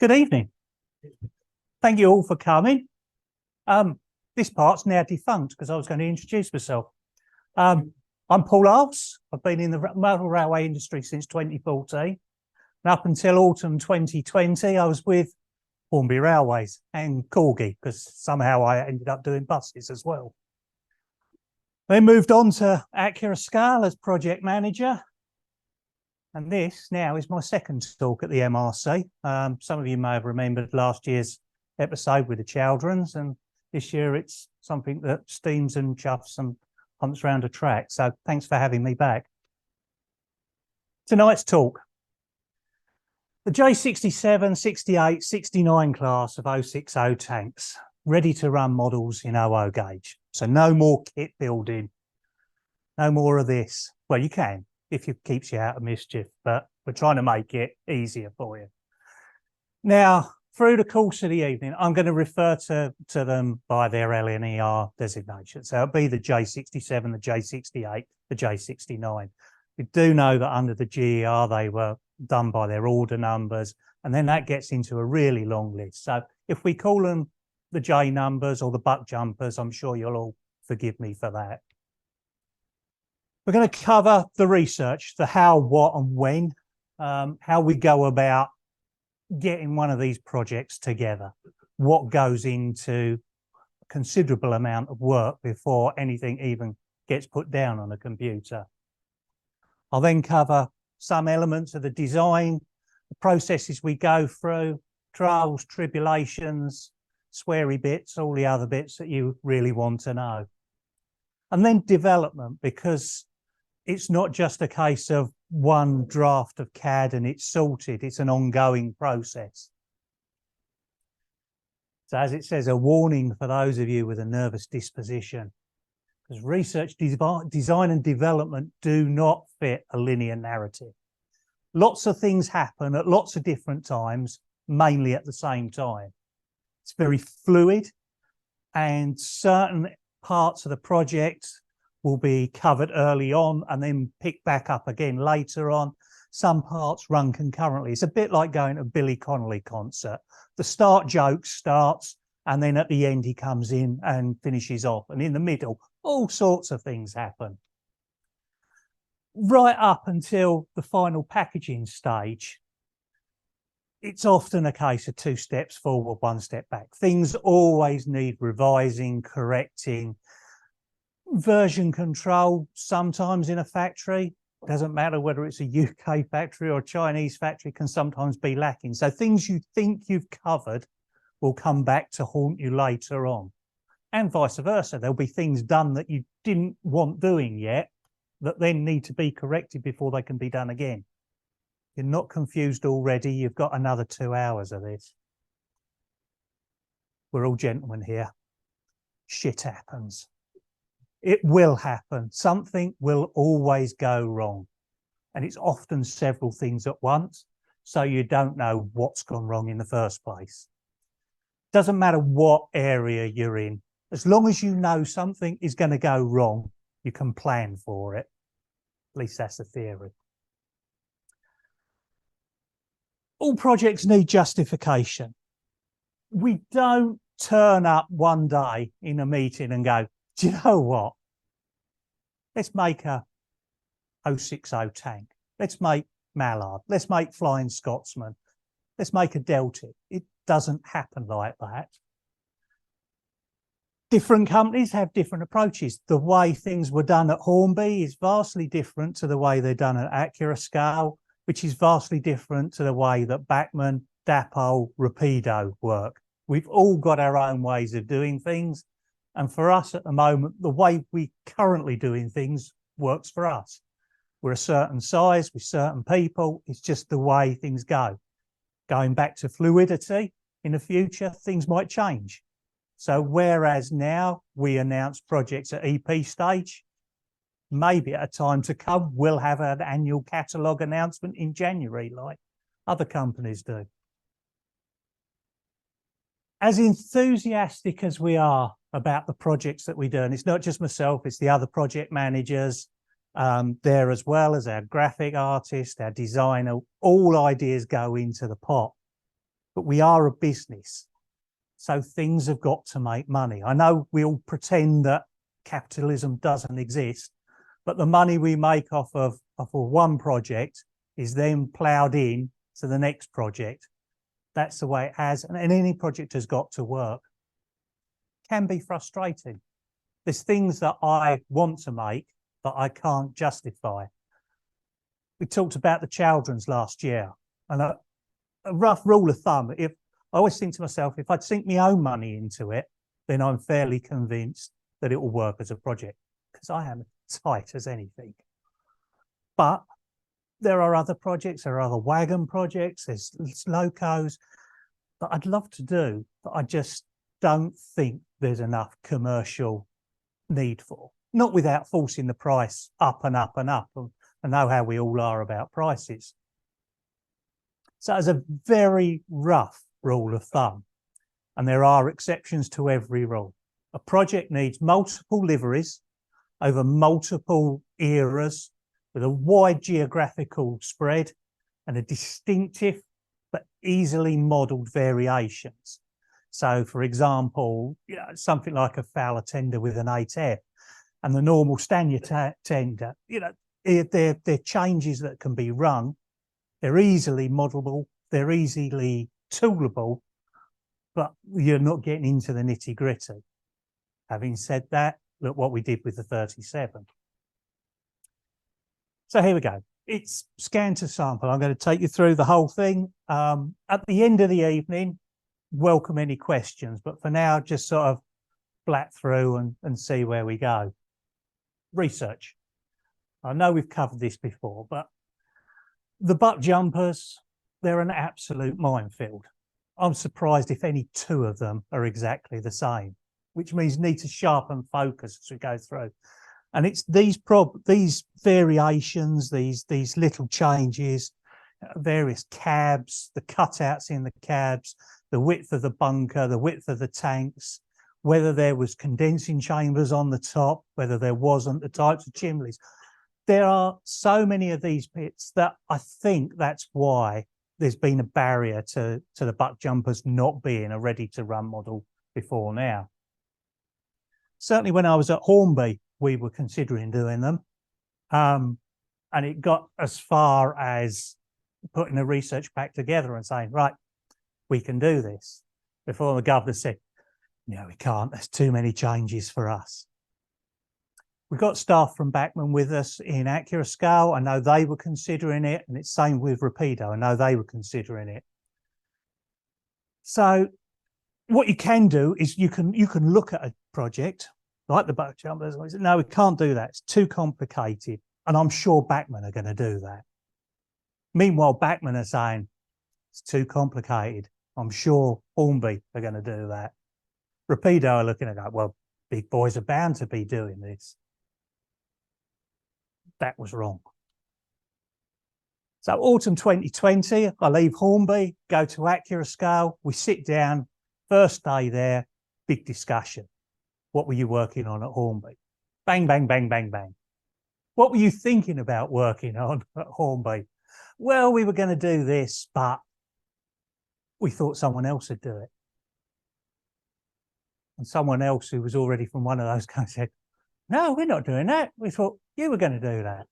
Good evening. Thank you all for coming. This part's now defunct because I was going to introduce myself. I'm Paul Arles. I've been in the motor railway industry since 2014. And up until autumn 2020, I was with Hornby Railways and Corgi because somehow I ended up doing buses as well. Then moved on to Accurascale as project manager. And this now is my second talk at the MRC. Some of you may have remembered last year's episode with the Chaldrons, and this year it's something that steams and chuffs and humps around a track. So thanks for having me back. Tonight's talk. The J67, 68, 69 class of 060 tanks, ready to run models in 00 gauge. So no more kit building, no more of this. Well, you can, if it keeps you out of mischief, but we're trying to make it easier for you. Now, through the course of the evening, I'm going to refer to them by their LNER designation. So it'll be the J67, the J68, the J69. We do know that under the GER, they were done by their order numbers, and then that gets into a really long list. So if we call them the J numbers or the buck jumpers, I'm sure you'll all forgive me for that. We're going to cover the research, the how, what, and when, how we go about getting one of these projects together, what goes into a considerable amount of work before anything even gets put down on a computer. I'll then cover some elements of the design, the processes we go through, trials, tribulations, sweary bits, all the other bits that you really want to know. And then development, because it's not just a case of one draft of CAD and it's sorted, it's an ongoing process. So as it says, a warning for those of you with a nervous disposition, because research, design and development do not fit a linear narrative. Lots of things happen at lots of different times, mainly at the same time. It's very fluid, and certain parts of the project will be covered early on and then picked back up again later on. Some parts run concurrently. It's a bit like going to a Billy Connolly concert. The start joke starts, and then at the end he comes in and finishes off. And in the middle, all sorts of things happen. Right up until the final packaging stage, it's often a case of 2 steps forward, 1 step back. Things always need revising, correcting, version control sometimes in a factory. Doesn't matter whether it's a UK factory or a Chinese factory, can sometimes be lacking. So things you think you've covered will come back to haunt you later on. And vice versa. There'll be things done that you didn't want doing yet that then need to be corrected before they can be done again. You're not confused already. You've got another 2 hours of this. We're all gentlemen here. Shit happens. It will happen. Something will always go wrong. And it's often several things at once. So you don't know what's gone wrong in the first place. Doesn't matter what area you're in. As long as you know something is going to go wrong, you can plan for it. At least that's the theory. All projects need justification. We don't turn up one day in a meeting and go, do you know what? Let's make a 060 tank. Let's make Mallard. Let's make Flying Scotsman. Let's make a Deltic. It doesn't happen like that. Different companies have different approaches. The way things were done at Hornby is vastly different to the way they're done at Accurascale, which is vastly different to the way that Bachmann, Dapol, Rapido work. We've all got our own ways of doing things. And for us at the moment, the way we currently doing things works for us. We're a certain size with certain people. It's just the way things go. Going back to fluidity in the future, things might change. So whereas now we announce projects at EP stage, maybe at a time to come, we'll have an annual catalogue announcement in January like other companies do. As enthusiastic as we are about the projects that we do, and it's not just myself, it's the other project managers there as well as our graphic artist, our designer, all ideas go into the pot. but we are a business. So things have got to make money. I know we all pretend that capitalism doesn't exist, but the money we make off of one project is then ploughed in to the next project. That's the way it has, and any project has got to work. Can be frustrating. There's things that I want to make that I can't justify. We talked about the Chaldrons last year, and a rough rule of thumb, if I always think to myself, if I'd sink my own money into it, then I'm fairly convinced that it will work as a project, because I am tight as anything. But there are other projects, there are other wagon projects, there's locos that I'd love to do, but I just don't think there's enough commercial need for. Not without forcing the price up and up and up. I know how we all are about prices. So as a very rough rule of thumb, and there are exceptions to every rule, a project needs multiple liveries over multiple eras with a wide geographical spread and a distinctive but easily modelled variations. So, for example, something like a Fowler tender with an 8F and the normal Stanier tender, they're changes that can be run. They're easily modellable, they're easily toolable, but you're not getting into the nitty gritty. Having said that, look what we did with the 37. So here we go. It's scan to sample. I'm going to take you through the whole thing. At the end of the evening, welcome any questions, but for now, just sort of blat through and see where we go. Research. I know we've covered this before, but the buck jumpers, they're an absolute minefield. I'm surprised if any two of them are exactly the same, which means need to sharpen focus as we go through. And it's these variations, these little changes, various cabs, the cutouts in the cabs, the width of the bunker, the width of the tanks, whether there was condensing chambers on the top, whether there wasn't, the types of chimneys. There are so many of these bits that I think that's why there's been a barrier to the buck jumpers not being a ready-to-run model before now. Certainly when I was at Hornby, we were considering doing them. And it got as far as putting a research pack together and saying, right, we can do this. Before the governor said, no, we can't. There's too many changes for us. We've got staff from Bachmann with us in Accurascale. I know they were considering it, and it's same with Rapido. I know they were considering it. So what you can do is you can look at a project like the buck jumpers and say, no, we can't do that. It's too complicated. And I'm sure Bachmann are going to do that. Meanwhile, Bachmann are saying it's too complicated. I'm sure Hornby are going to do that. Rapido are looking at that. Well, big boys are bound to be doing this. That was wrong. So autumn 2020, I leave Hornby, go to Accurascale. We sit down, first day there, big discussion. What were you working on at Hornby? Bang, bang, bang, bang, bang. What were you thinking about working on at Hornby? Well, we were going to do this, but we thought someone else would do it. And someone else who was already from one of those guys said, no, we're not doing that. We thought you were going to do that.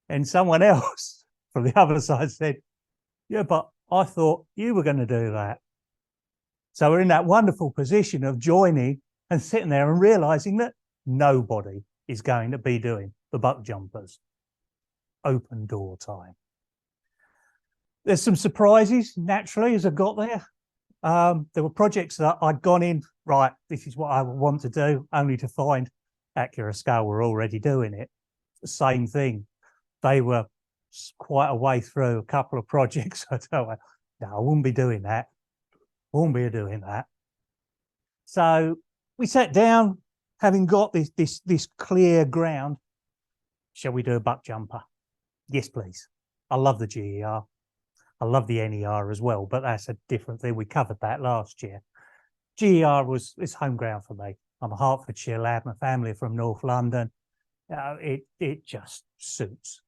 And someone else from the other side said, yeah, but I thought you were going to do that. So we're in that wonderful position of joining and sitting there and realizing that nobody is going to be doing the buck jumpers. Open door time. There's some surprises, naturally, as I got there. There were projects that I'd gone in, right, this is what I want to do, only to find Accurascale were already doing it. The same thing. They were quite a way through a couple of projects. I tell you, no, I wouldn't be doing that. Wouldn't be doing that. So we sat down, having got this clear ground. Shall we do a buck jumper? Yes, please. I love the GER. I love the NER as well, but that's a different thing. We covered that last year. GER it's home ground for me. I'm a Hertfordshire lad. My family are from North London. It just suits.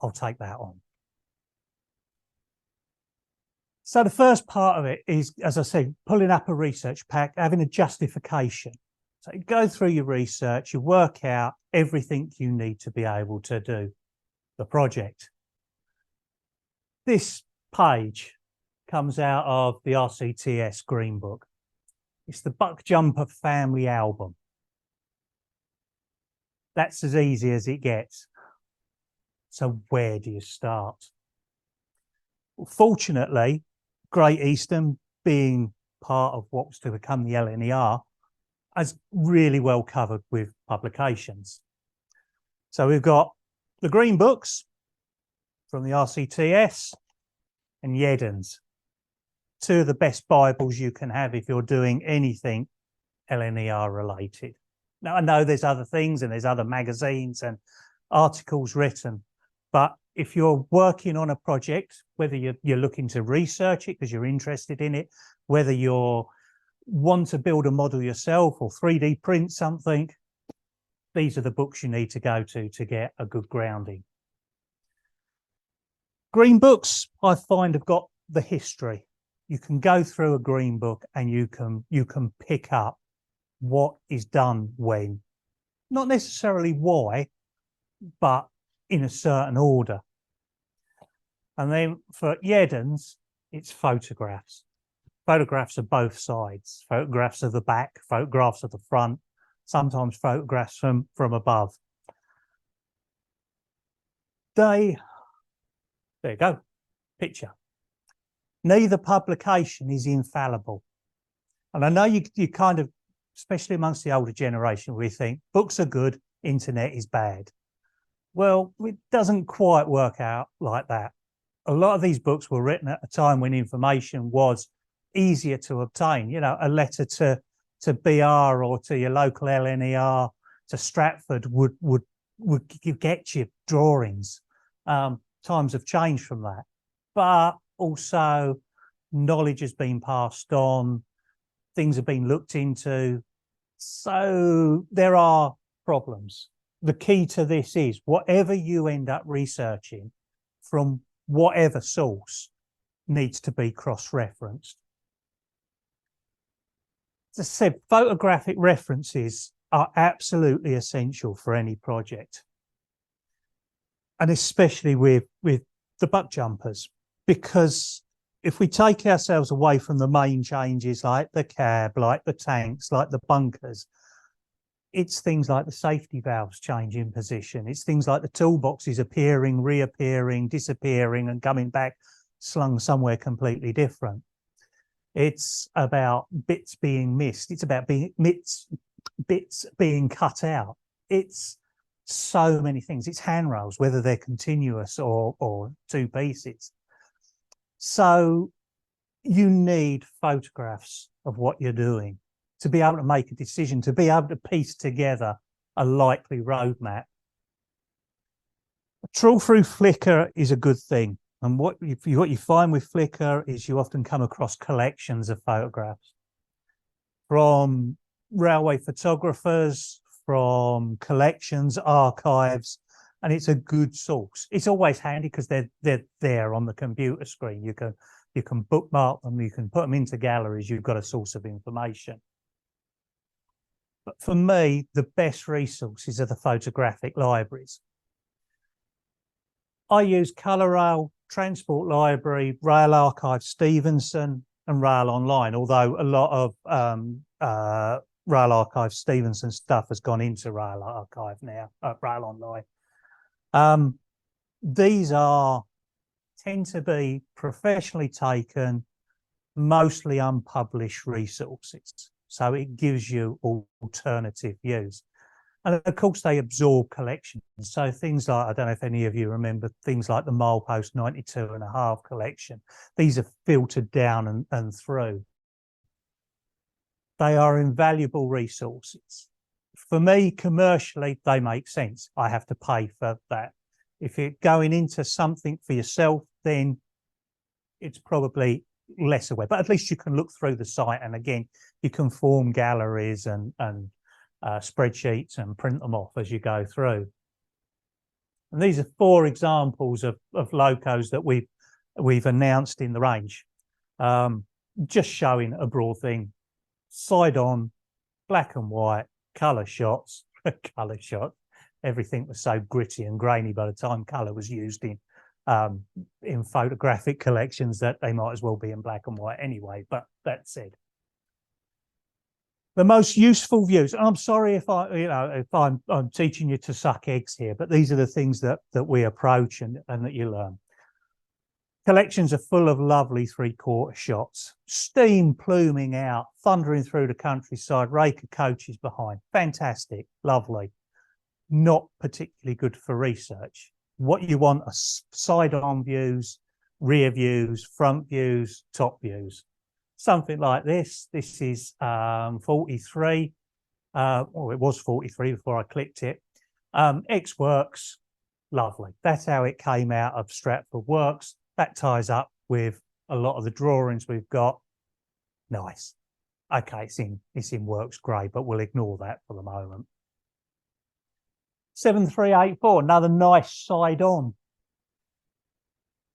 I'll take that on. So the first part of it is, as I said, pulling up a research pack, having a justification. So you go through your research, you work out everything you need to be able to do the project. This page comes out of the RCTS Green Book. It's the Buck Jumper Family Album. That's as easy as it gets. So where do you start? Well, fortunately, Great Eastern, being part of what was to become the LNER, has really well covered with publications. So we've got the Green Books from the RCTS and Yeddens, two of the best Bibles you can have if you're doing anything LNER related. Now, I know there's other things and there's other magazines and articles written, but if you're working on a project, whether you're looking to research it because you're interested in it, whether you want to build a model yourself or 3D print something, these are the books you need to go to get a good grounding. Green books, I find, have got the history. You can go through a green book and you can pick up what is done when, not necessarily why, but in a certain order. And then for Yeddens, it's photographs. Photographs of both sides, photographs of the back, photographs of the front, sometimes photographs from above. There you go, picture. Neither publication is infallible. And I know you kind of, especially amongst the older generation, we think books are good, internet is bad. Well, it doesn't quite work out like that. A lot of these books were written at a time when information was easier to obtain. You know, a letter to BR or to your local LNER to Stratford would get you drawings. Times have changed from that, but also knowledge has been passed on, things have been looked into. So there are problems. The key to this is whatever you end up researching from whatever source needs to be cross-referenced. As I said, photographic references are absolutely essential for any project. And especially with the buck jumpers, because if we take ourselves away from the main changes like the cab, like the tanks, like the bunkers, it's things like the safety valves changing position. It's things like the toolboxes appearing, reappearing, disappearing and coming back slung somewhere completely different. It's about bits being missed. It's about bits being cut out. It's so many things. It's handrails, whether they're continuous or two pieces. So you need photographs of what you're doing to be able to make a decision, to be able to piece together a likely roadmap. A trawl through Flickr is a good thing. And what you find with Flickr is you often come across collections of photographs from railway photographers, from collections, archives, and it's a good source. It's always handy because they're there on the computer screen. You can bookmark them, you can put them into galleries, you've got a source of information. But for me, the best resources are the photographic libraries. I use ColorRail, Transport Library, Rail Archive Stevenson, and Rail Online, although a lot of Rail Archive Stevenson stuff has gone into Rail Archive now, Rail Online. These tend to be professionally taken, mostly unpublished resources. So it gives you alternative views. And of course, they absorb collections. So things like, I don't know if any of you remember things like the Milepost 92.5 collection. These are filtered down and through. They are invaluable resources. For me, commercially, they make sense. I have to pay for that. If you're going into something for yourself, then it's probably less aware, but at least you can look through the site. And again, you can form galleries and spreadsheets and print them off as you go through. And these are 4 examples of locos that we've announced in the range. Just showing a broad thing, side on, black and white, colour shots, colour shots. Everything was so gritty and grainy by the time colour was used in photographic collections that they might as well be in black and white anyway. But that said, the most useful views. And I'm sorry if I'm teaching you to suck eggs here, but these are the things that we approach and that you learn. Collections are full of lovely three-quarter shots, steam pluming out, thundering through the countryside, rake of coaches behind. Fantastic, lovely. Not particularly good for research. What you want are side-on views, rear views, front views, top views. Something like this. This is 43. Well, it was 43 before I clicked it. X Works, lovely. That's how it came out of Stratford Works. That ties up with a lot of the drawings we've got. Nice. Okay, it's in Works grey, but we'll ignore that for the moment. 7384, another nice side on.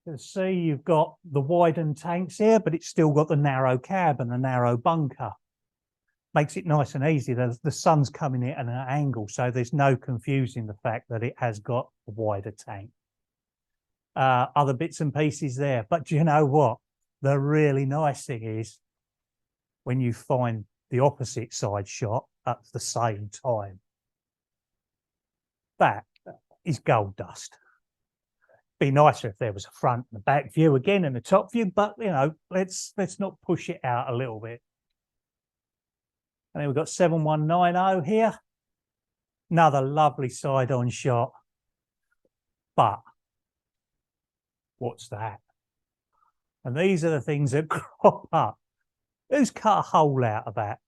You can see you've got the widened tanks here, but it's still got the narrow cab and the narrow bunker. Makes it nice and easy. The sun's coming in at an angle, so there's no confusing the fact that it has got a wider tank. Other bits and pieces there. But do you know what? The really nice thing is when you find the opposite side shot at the same time. That is gold dust. Be nicer if there was a front and a back view again and a top view, but you know, let's not push it out a little bit. And then we've got 7190 here. Another lovely side-on shot. But what's that? And these are the things that crop up. Who's cut a hole out of that?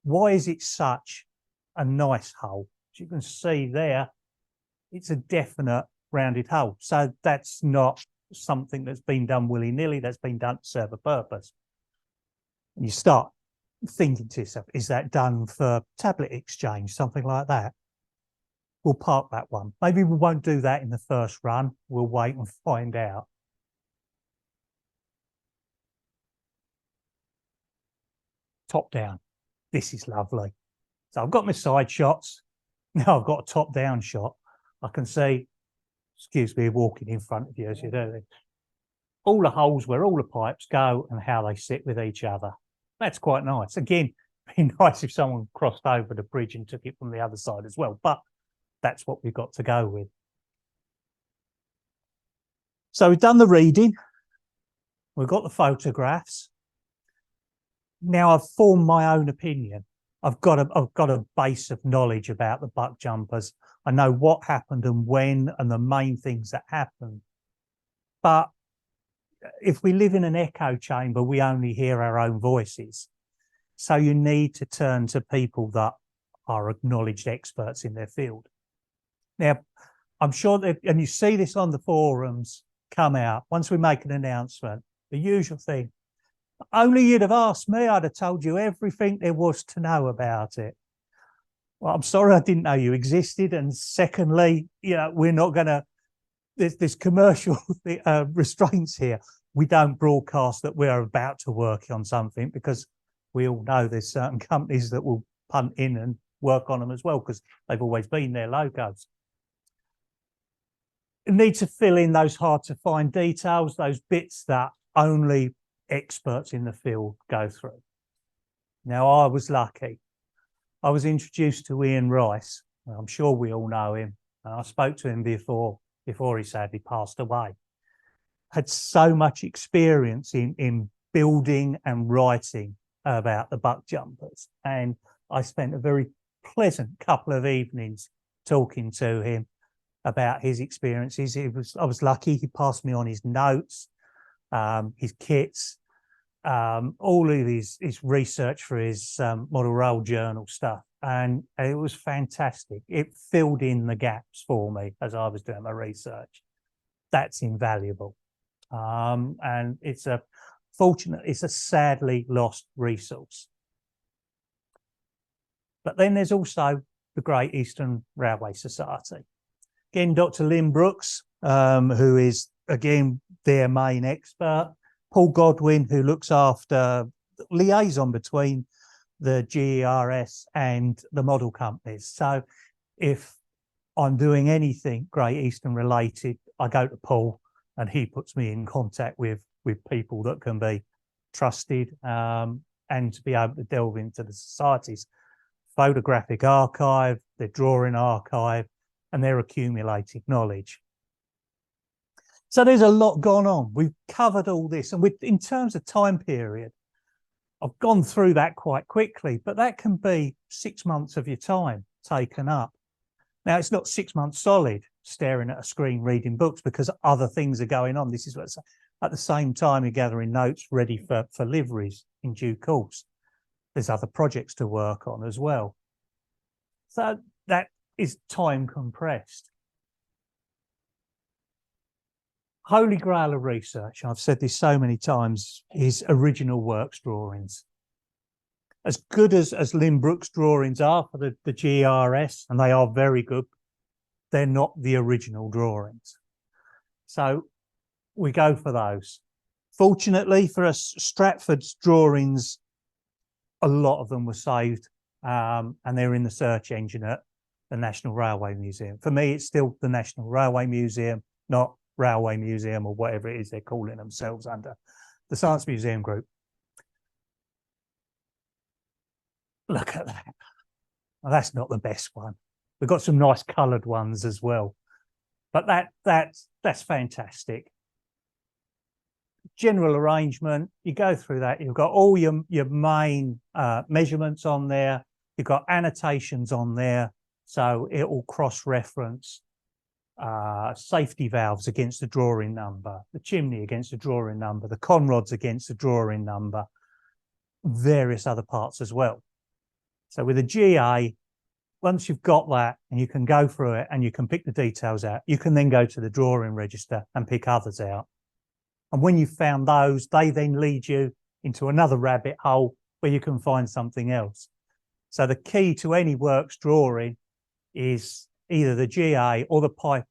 Why is it such a nice hole? As you can see there, it's a definite rounded hole. So that's not something that's been done willy-nilly. That's been done to serve a purpose. And you start thinking to yourself, is that done for tablet exchange, something like that? We'll park that one. Maybe we won't do that in the first run. We'll wait and find out. Top down. This is lovely. So I've got my side shots. Now I've got a top down shot. I can see, excuse me, walking in front of you as you do. All the holes where all the pipes go and how they sit with each other. That's quite nice. Again, it'd be nice if someone crossed over the bridge and took it from the other side as well, but that's what we've got to go with. So we've done the reading. We've got the photographs. Now I've formed my own opinion. I've got a base of knowledge about the buck jumpers. I know what happened and when and the main things that happened. But if we live in an echo chamber, we only hear our own voices. So you need to turn to people that are acknowledged experts in their field. Now, I'm sure that, and you see this on the forums come out, once we make an announcement, the usual thing, only you'd have asked me, I'd have told you everything there was to know about it. Well, I'm sorry I didn't know you existed. And secondly, you know, we're not going to, there's commercial restraints here. We don't broadcast that we're about to work on something because we all know there's certain companies that will punt in and work on them as well because they've always been their logos. You need to fill in those hard to find details, those bits that only experts in the field go through. Now, I was lucky. I was introduced to Ian Rice. I'm sure we all know him. I spoke to him before he sadly passed away. Had so much experience in building and writing about the buck jumpers. And I spent a very pleasant couple of evenings talking to him about his experiences. I was lucky. He passed me on his notes, his kits, all of his research for his model rail journal stuff. And it was fantastic. It filled in the gaps for me as I was doing my research. That's invaluable. And it's a sadly lost resource. But then there's also the Great Eastern Railway Society. Again, Dr. Lynn Brooks, who is, again, their main expert, Paul Godwin, who looks after liaison between the GERS and the model companies. So if I'm doing anything Great Eastern related, I go to Paul and he puts me in contact with people that can be trusted, and to be able to delve into the Society's photographic archive, their drawing archive, and their accumulated knowledge. So there's a lot gone on. We've covered all this, and in terms of time period, I've gone through that quite quickly, but that can be 6 months of your time taken up. Now, it's not 6 months solid staring at a screen reading books, because other things are going on. This is what's at the same time you're gathering notes ready for liveries in due course. There's other projects to work on as well. So that is time compressed. Holy grail of research, and I've said this so many times, is original works drawings. As good as Lynn Brooks' drawings are for the GERS, and they are very good, they're not the original drawings. So we go for those. Fortunately for us, Stratford's drawings, a lot of them were saved, and they're in the search engine at the National Railway Museum. For me, it's still the National Railway Museum, not Railway Museum or whatever it is they're calling themselves under, the Science Museum Group. Look at that. Well, that's not the best one. We've got some nice coloured ones as well, but that's fantastic. General arrangement, you go through that, you've got all your main measurements on there, you've got annotations on there, so it will cross-reference safety valves against the drawing number, the chimney against the drawing number, the conrods against the drawing number, various other parts as well. So with a GA, once you've got that and you can go through it and you can pick the details out, you can then go to the drawing register and pick others out. And when you've found those, they then lead you into another rabbit hole where you can find something else. So the key to any works drawing is either the GA or the pipe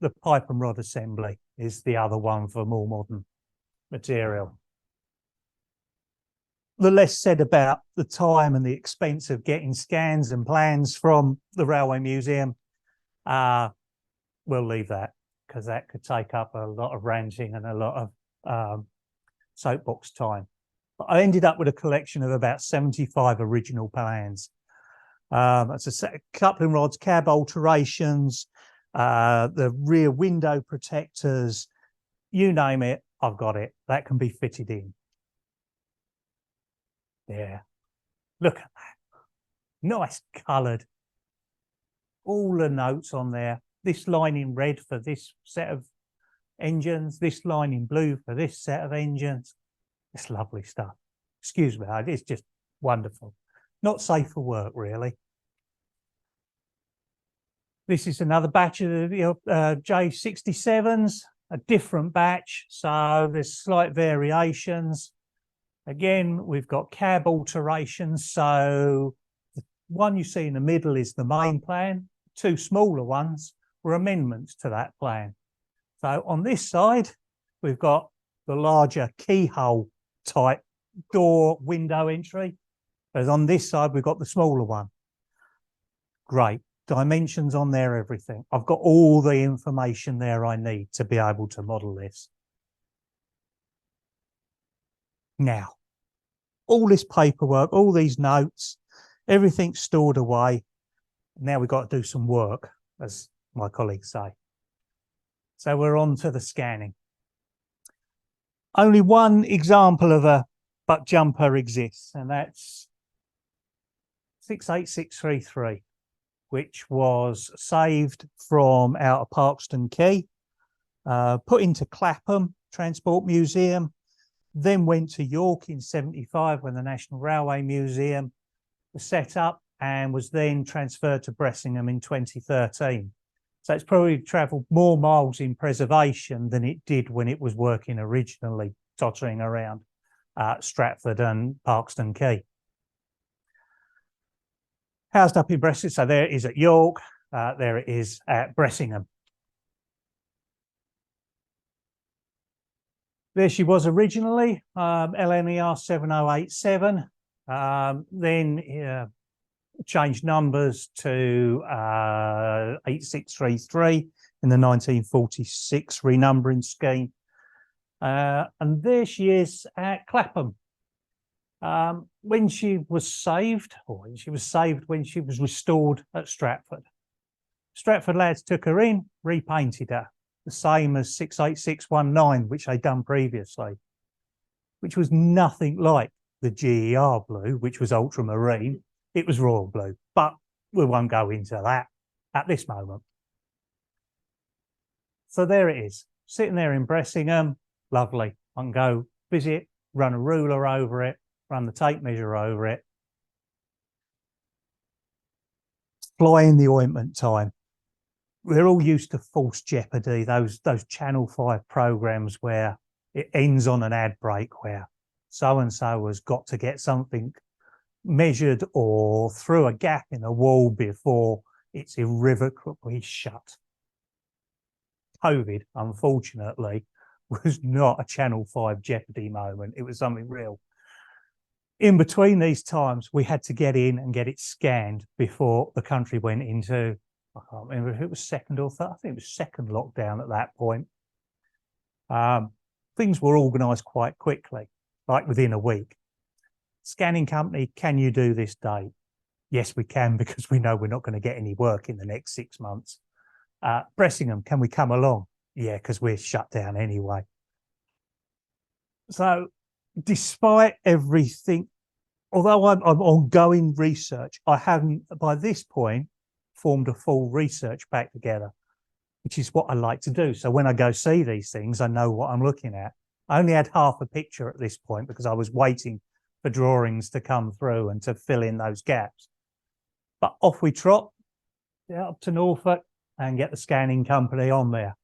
and rod assembly is the other one for more modern material. The less said about the time and the expense of getting scans and plans from the Railway Museum, we'll leave that, because that could take up a lot of ranting and a lot of soapbox time. But I ended up with a collection of about 75 original plans. It's a set of coupling rods, cab alterations, the rear window protectors, you name it, I've got it. That can be fitted in. Yeah, look at that. Nice coloured. All the notes on there. This line in red for this set of engines, this line in blue for this set of engines. It's lovely stuff. Excuse me, it's just wonderful. Not safe for work, really. This is another batch of the J67s, a different batch, so there's slight variations. Again, we've got cab alterations, so the one you see in the middle is the main plan. Two smaller ones were amendments to that plan. So on this side, we've got the larger keyhole type door window entry. Whereas on this side, we've got the smaller one. Great. Dimensions on there, everything. I've got all the information there I need to be able to model this. Now, all this paperwork, all these notes, everything's stored away. Now we've got to do some work, as my colleagues say. So we're on to the scanning. Only one example of a butt jumper exists, and that's 68633, which was saved from out of Parkston Quay, put into Clapham Transport Museum, then went to York in 75 when the National Railway Museum was set up, and was then transferred to Bressingham in 2013. So it's probably travelled more miles in preservation than it did when it was working originally, tottering around Stratford and Parkston Quay. Housed up in Bressingham, so there it is at York, there it is at Bressingham. There she was originally, LNER 7087. Then changed numbers to 8633 in the 1946 renumbering scheme. And there she is at Clapham. When she was saved when she was restored at Stratford. Stratford lads took her in, repainted her, the same as 68619, which they'd done previously, which was nothing like the GER blue, which was ultramarine. It was royal blue, but we won't go into that at this moment. So there it is, sitting there in Bressingham, lovely. I can go visit, run a ruler over it, run the tape measure over it. Fly in the ointment time. We're all used to False Jeopardy, those Channel 5 programs where it ends on an ad break where so-and-so has got to get something measured or through a gap in a wall before it's irrevocably shut. COVID, unfortunately, was not a Channel 5 Jeopardy moment. It was something real. In between these times, we had to get in and get it scanned before the country went into, I can't remember if it was second or third, I think it was second lockdown at that point. Things were organised quite quickly, like within a week. Scanning company, can you do this date? Yes, we can, because we know we're not going to get any work in the next 6 months. Bressingham, can we come along? Yeah, because we're shut down anyway. So despite everything, although I'm ongoing research, I haven't, by this point, formed a full research pack together, which is what I like to do. So when I go see these things, I know what I'm looking at. I only had half a picture at this point because I was waiting for drawings to come through and to fill in those gaps. But off we trot, up to Norfolk and get the scanning company on there.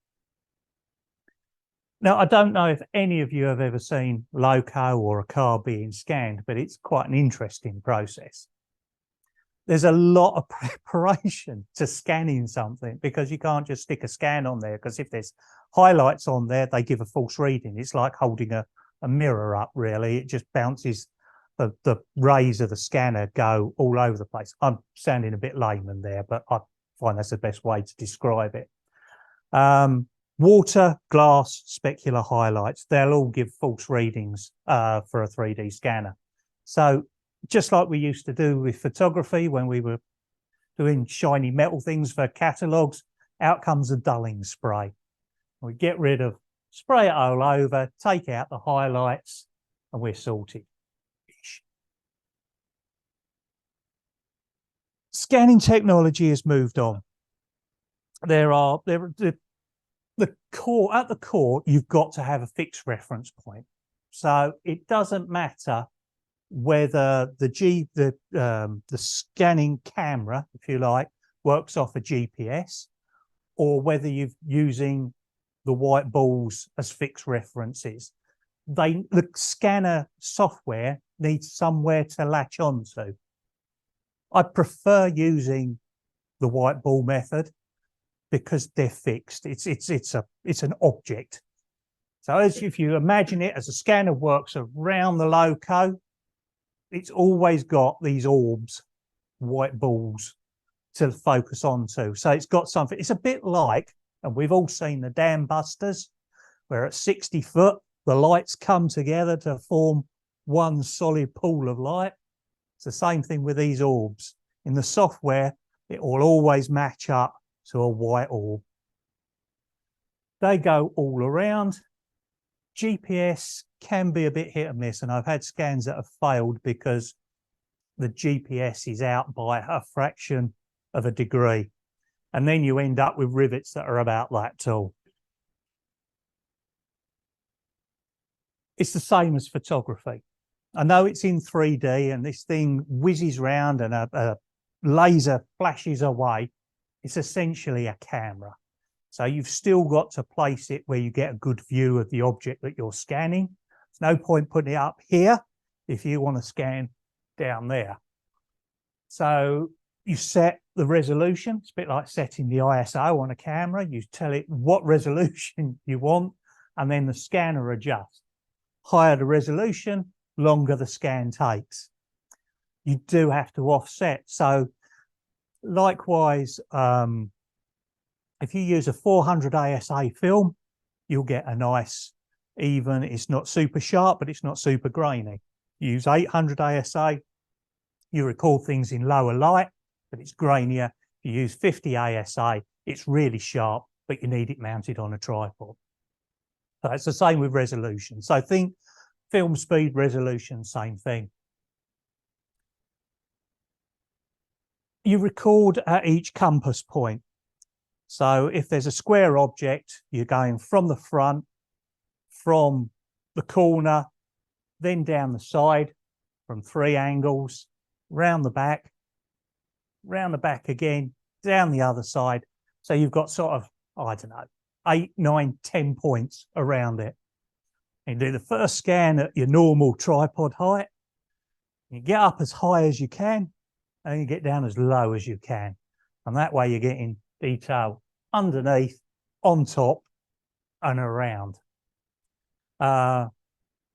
Now, I don't know if any of you have ever seen loco or a car being scanned, but it's quite an interesting process. There's a lot of preparation to scanning something because you can't just stick a scan on there, because if there's highlights on there, they give a false reading. It's like holding a mirror up, really. It just bounces, the rays of the scanner go all over the place. I'm sounding a bit layman there, but I find that's the best way to describe it. Water, glass, specular highlights, they'll all give false readings for a 3D scanner. So just like we used to do with photography when we were doing shiny metal things for catalogues, out comes a dulling spray. We get rid of, spray it all over, take out the highlights, and we're sorted. Scanning technology has moved on. The core, at the core, you've got to have a fixed reference point. So it doesn't matter whether the scanning camera, if you like, works off a GPS, or whether you're using the white balls as fixed references. The scanner software needs somewhere to latch onto. I prefer using the white ball method because they're fixed. It's an object. So as if you imagine it, as a scanner works around the loco, it's always got these orbs, white balls, to focus onto. So it's got something. It's a bit like, and we've all seen the dam busters, where at 60 foot the lights come together to form one solid pool of light. It's the same thing with these orbs. In the software, it will always match up to a white orb. They go all around. GPS can be a bit hit and miss, and I've had scans that have failed because the GPS is out by a fraction of a degree. And then you end up with rivets that are about that tall. It's the same as photography. I know it's in 3D and this thing whizzes round and a laser flashes away. It's essentially a camera. So you've still got to place it where you get a good view of the object that you're scanning. There's no point putting it up here if you want to scan down there. So you set the resolution. It's a bit like setting the ISO on a camera. You tell it what resolution you want, and then the scanner adjusts. Higher the resolution, longer the scan takes. You do have to offset. So likewise, if you use a 400 ASA film, you'll get a nice even, it's not super sharp, but it's not super grainy. You use 800 ASA, you record things in lower light, but it's grainier. If you use 50 ASA, it's really sharp, but you need it mounted on a tripod. So it's the same with resolution. So think film speed, resolution, same thing. You record at each compass point. So if there's a square object, you're going from the front, from the corner, then down the side from 3 angles, round the back again, down the other side. So you've got sort of, I don't know, 8, 9, 10 points around it. You do the first scan at your normal tripod height. You get up as high as you can, and you get down as low as you can. And that way you're getting detail underneath, on top, and around.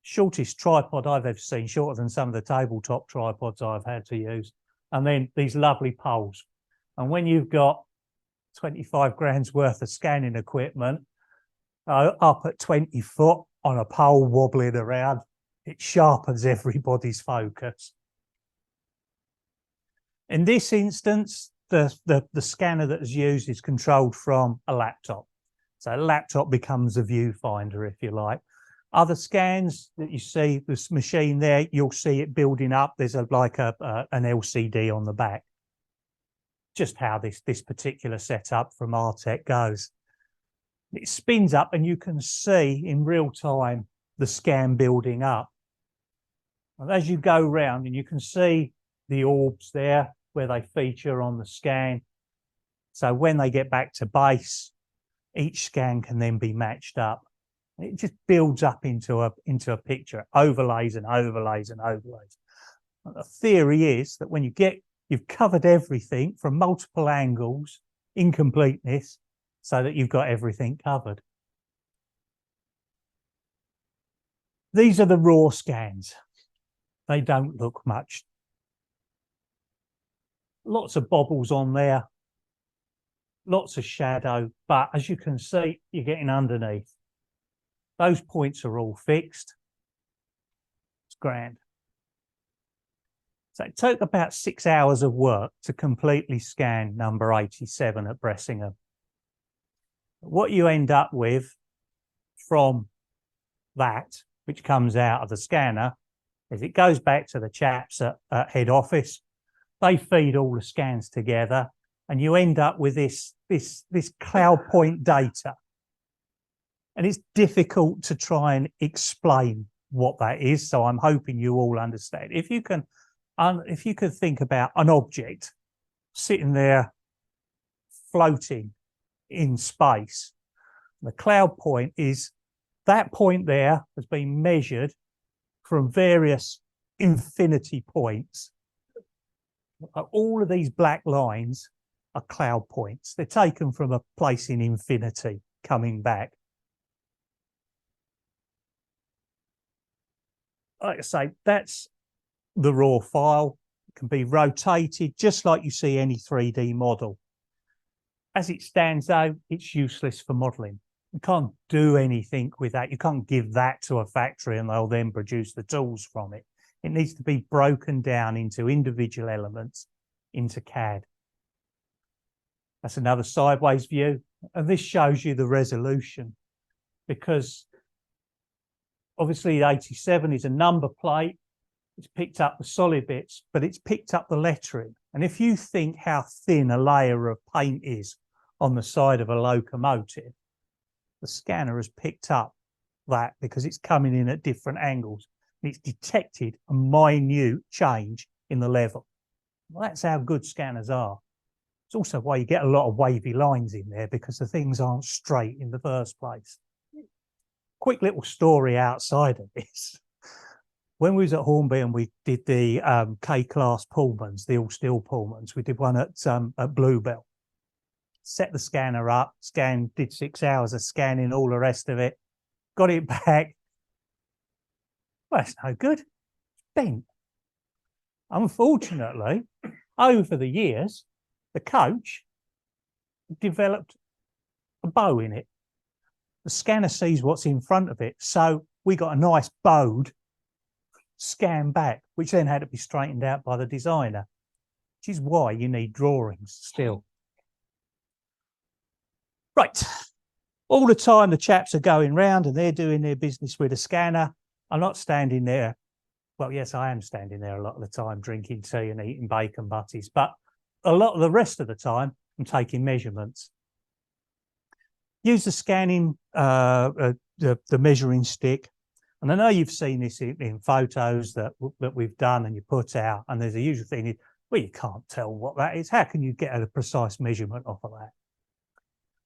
Shortest tripod I've ever seen, shorter than some of the tabletop tripods I've had to use. And then these lovely poles. And when you've got 25 grand's worth of scanning equipment up at 20 foot on a pole wobbling around, it sharpens everybody's focus. In this instance, the scanner that is used is controlled from a laptop. So a laptop becomes a viewfinder, if you like. Other scans that you see, this machine there, you'll see it building up. There's an LCD on the back. Just how this particular setup from Artec goes. It spins up and you can see in real time the scan building up. And as you go round, and you can see the orbs there where they feature on the scan. So when they get back to base, each scan can then be matched up. It just builds up into a picture, overlays and overlays and overlays. And the theory is that when you've covered everything from multiple angles, incompleteness, so that you've got everything covered. These are the raw scans. They don't look much. Lots of bobbles on there, lots of shadow, but as you can see, you're getting underneath. Those points are all fixed. It's grand. So it took about 6 hours of work to completely scan number 87 at Bressingham. What you end up with from that, which comes out of the scanner, is it goes back to the chaps at head office. They feed all the scans together, and you end up with this cloud point data. And it's difficult to try and explain what that is. So I'm hoping you all understand. If you can think about an object sitting there floating in space, the cloud point is that point there has been measured from various infinity points. All of these black lines are cloud points. They're taken from a place in infinity coming back. Like I say, that's the raw file. It can be rotated just like you see any 3D model. As it stands out, it's useless for modelling. You can't do anything with that. You can't give that to a factory and they'll then produce the tools from it. It needs to be broken down into individual elements into CAD. That's another sideways view. And this shows you the resolution, because obviously 87 is a number plate. It's picked up the solid bits, but it's picked up the lettering. And if you think how thin a layer of paint is on the side of a locomotive, the scanner has picked up that because it's coming in at different angles. And it's detected a minute change in the level. Well, that's how good scanners are. It's also why you get a lot of wavy lines in there, because the things aren't straight in the first place. Quick little story outside of this. When we was at Hornby and we did the K-class Pullmans, the all-steel Pullmans, we did one at Bluebell. Set the scanner up, did 6 hours of scanning, all the rest of it. got it back. Well, that's no good. It's bent. Unfortunately, over the years, the coach developed a bow in it. The scanner sees what's in front of it. So we got a nice bowed scan back, which then had to be straightened out by the designer, which is why you need drawings still. Right. All the time the chaps are going round and they're doing their business with a scanner. I'm not standing there. Well, yes, I am standing there a lot of the time drinking tea and eating bacon butties, but a lot of the rest of the time I'm taking measurements. Use the scanning, the measuring stick. And I know you've seen this in photos that we've done and you put out, and there's a usual thing, well, you can't tell what that is. How can you get a precise measurement off of that?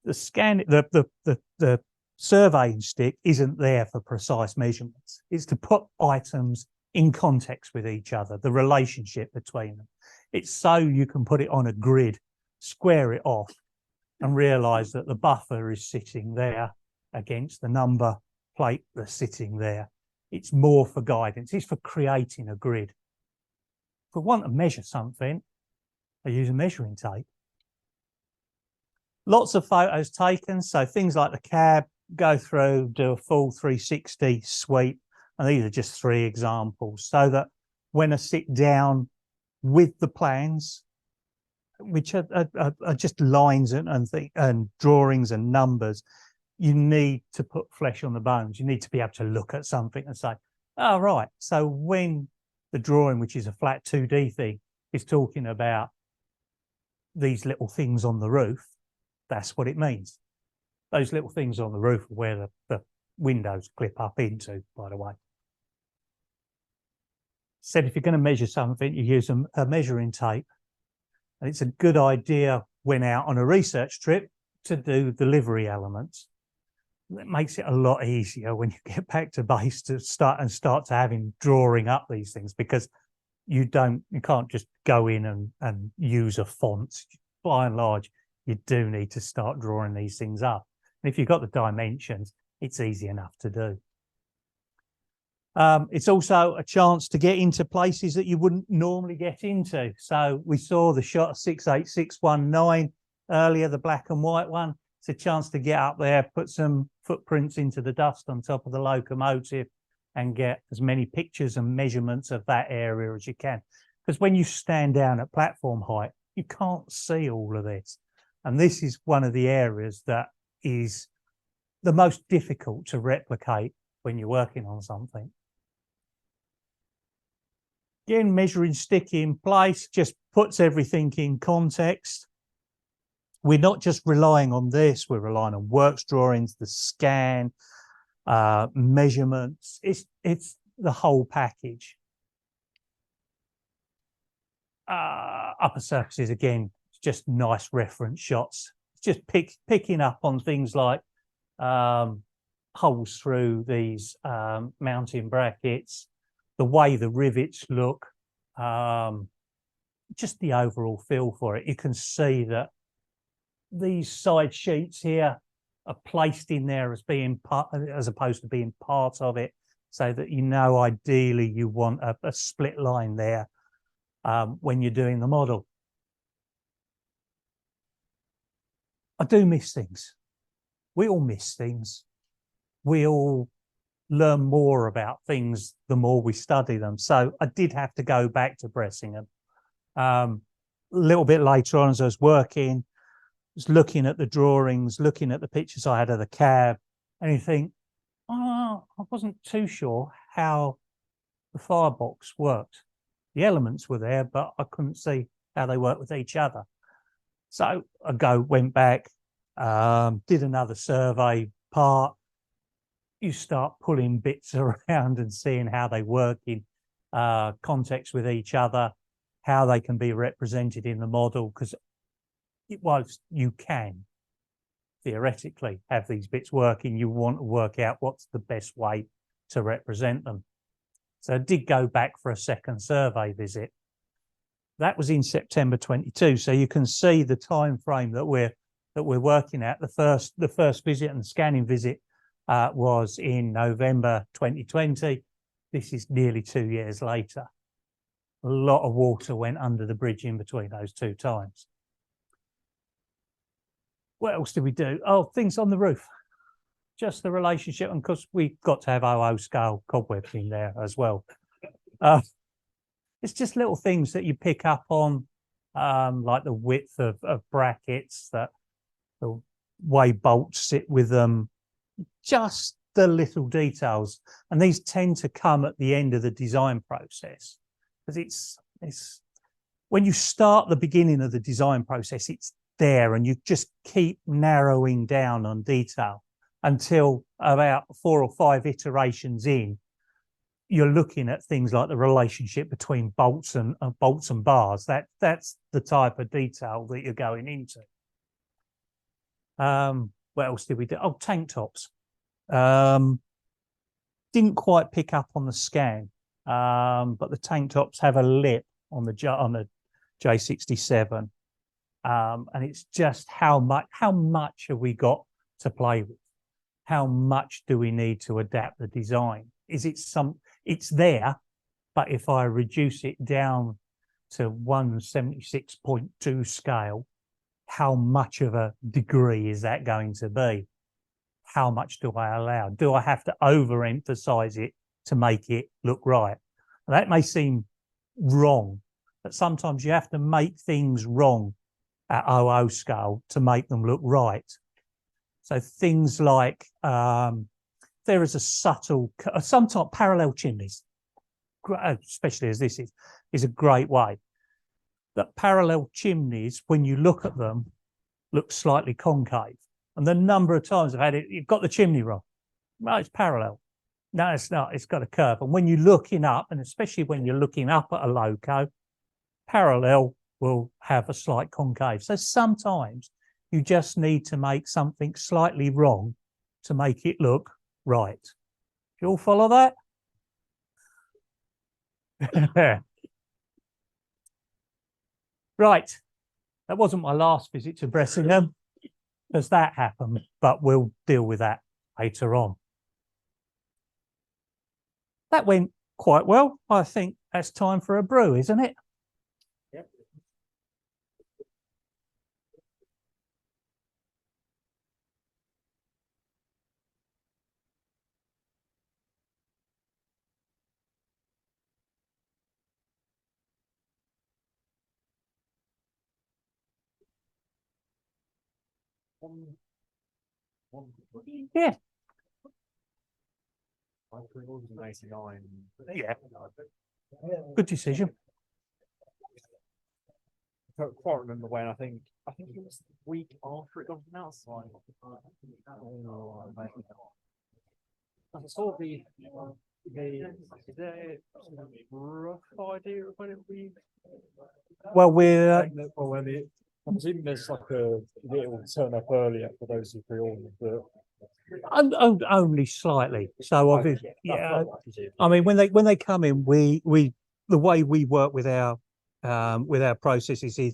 The surveying stick isn't there for precise measurements. It's to put items in context with each other, the relationship between them. It's so you can put it on a grid, square it off, and realise that the buffer is sitting there against the number plate that's sitting there. It's more for guidance. It's for creating a grid. If we want to measure something, I use a measuring tape. Lots of photos taken. So things like the cab, go through, do a full 360 sweep. And these are just 3 examples so that when I sit down with the plans, which are just lines and drawings and numbers, you need to put flesh on the bones. You need to be able to look at something and say, oh, right. So when the drawing, which is a flat 2D thing, is talking about these little things on the roof, that's what it means. Those little things on the roof are where the windows clip up into, by the way. Said if you're going to measure something, you use a measuring tape. And it's a good idea when out on a research trip to do delivery elements. It makes it a lot easier when you get back to base to start to having drawing up these things, because you can't just go in and use a font. By and large, you do need to start drawing these things up. And if you've got the dimensions, it's easy enough to do. It's also a chance to get into places that you wouldn't normally get into. So we saw the shot of 68619 earlier, the black and white one. It's a chance to get up there, put some footprints into the dust on top of the locomotive and get as many pictures and measurements of that area as you can. Because when you stand down at platform height, you can't see all of this. And this is one of the areas that is the most difficult to replicate when you're working on something. Again, measuring stick in place just puts everything in context. We're not just relying on this, we're relying on works drawings, the scan, measurements. It's the whole package. Upper surfaces, again, just nice reference shots. Just picking up on things like holes through these mounting brackets, the way the rivets look, just the overall feel for it. You can see that these side sheets here are placed in there as being part, as opposed to being part of it, so that you know ideally you want a split line there when you're doing the model. I do miss things. We all miss things. We all learn more about things the more we study them. So I did have to go back to Bressingham. A little bit later on as I was working, was looking at the drawings, looking at the pictures I had of the cab, and you think, oh, I wasn't too sure how the firebox worked. The elements were there, but I couldn't see how they work with each other. So I went back, did another survey part. You start pulling bits around and seeing how they work in context with each other, how they can be represented in the model, because whilst you can theoretically have these bits working, you want to work out what's the best way to represent them. So I did go back for a second survey visit. That was in September 22. So you can see the time frame that we're working at. The first visit and the scanning visit was in November 2020. This is nearly 2 years later. A lot of water went under the bridge in between those two times. What else did we do? Oh, things on the roof. Just the relationship, and because we've got to have 00 scale cobwebs in there as well. It's just little things that you pick up on, like the width of brackets, the way bolts sit with them, just the little details. And these tend to come at the end of the design process, because it's when you start the beginning of the design process, it's there, and you just keep narrowing down on detail until about 4 or 5 iterations in, you're looking at things like the relationship between bolts and bars. That's the type of detail that you're going into. What else did we do? Oh, tank tops. Didn't quite pick up on the scan, but the tank tops have a lip on the J67, and it's just how much have we got to play with? How much do we need to adapt the design? Is it it's there, but if I reduce it down to 176.2 scale, how much of a degree is that going to be? How much do I allow? Do I have to overemphasize it to make it look right? And that may seem wrong, but sometimes you have to make things wrong at 00 scale to make them look right. So things like there is a subtle, sometimes parallel chimneys, especially as this is a great way. That parallel chimneys, when you look at them, look slightly concave. And the number of times I've had it, you've got the chimney wrong. No, it's parallel. No, it's not. It's got a curve. And when you're looking up, and especially when you're looking up at a loco, parallel will have a slight concave. So sometimes you just need to make something slightly wrong to make it look right. Do you all follow that? Right. That wasn't my last visit to Bressingham, because that happened, but we'll deal with that later on. That went quite well. I think that's time for a brew, isn't it? Yep. Yeah. Yeah. Good decision. I can't remember when. I think it was the week after it got from outside. I saw the rough idea of when it would be. Well, we're I'm assuming there's like it will turn up earlier for those who pre-ordered, but only slightly. So obviously, yeah. I mean, when they come in, we the way we work with our processes is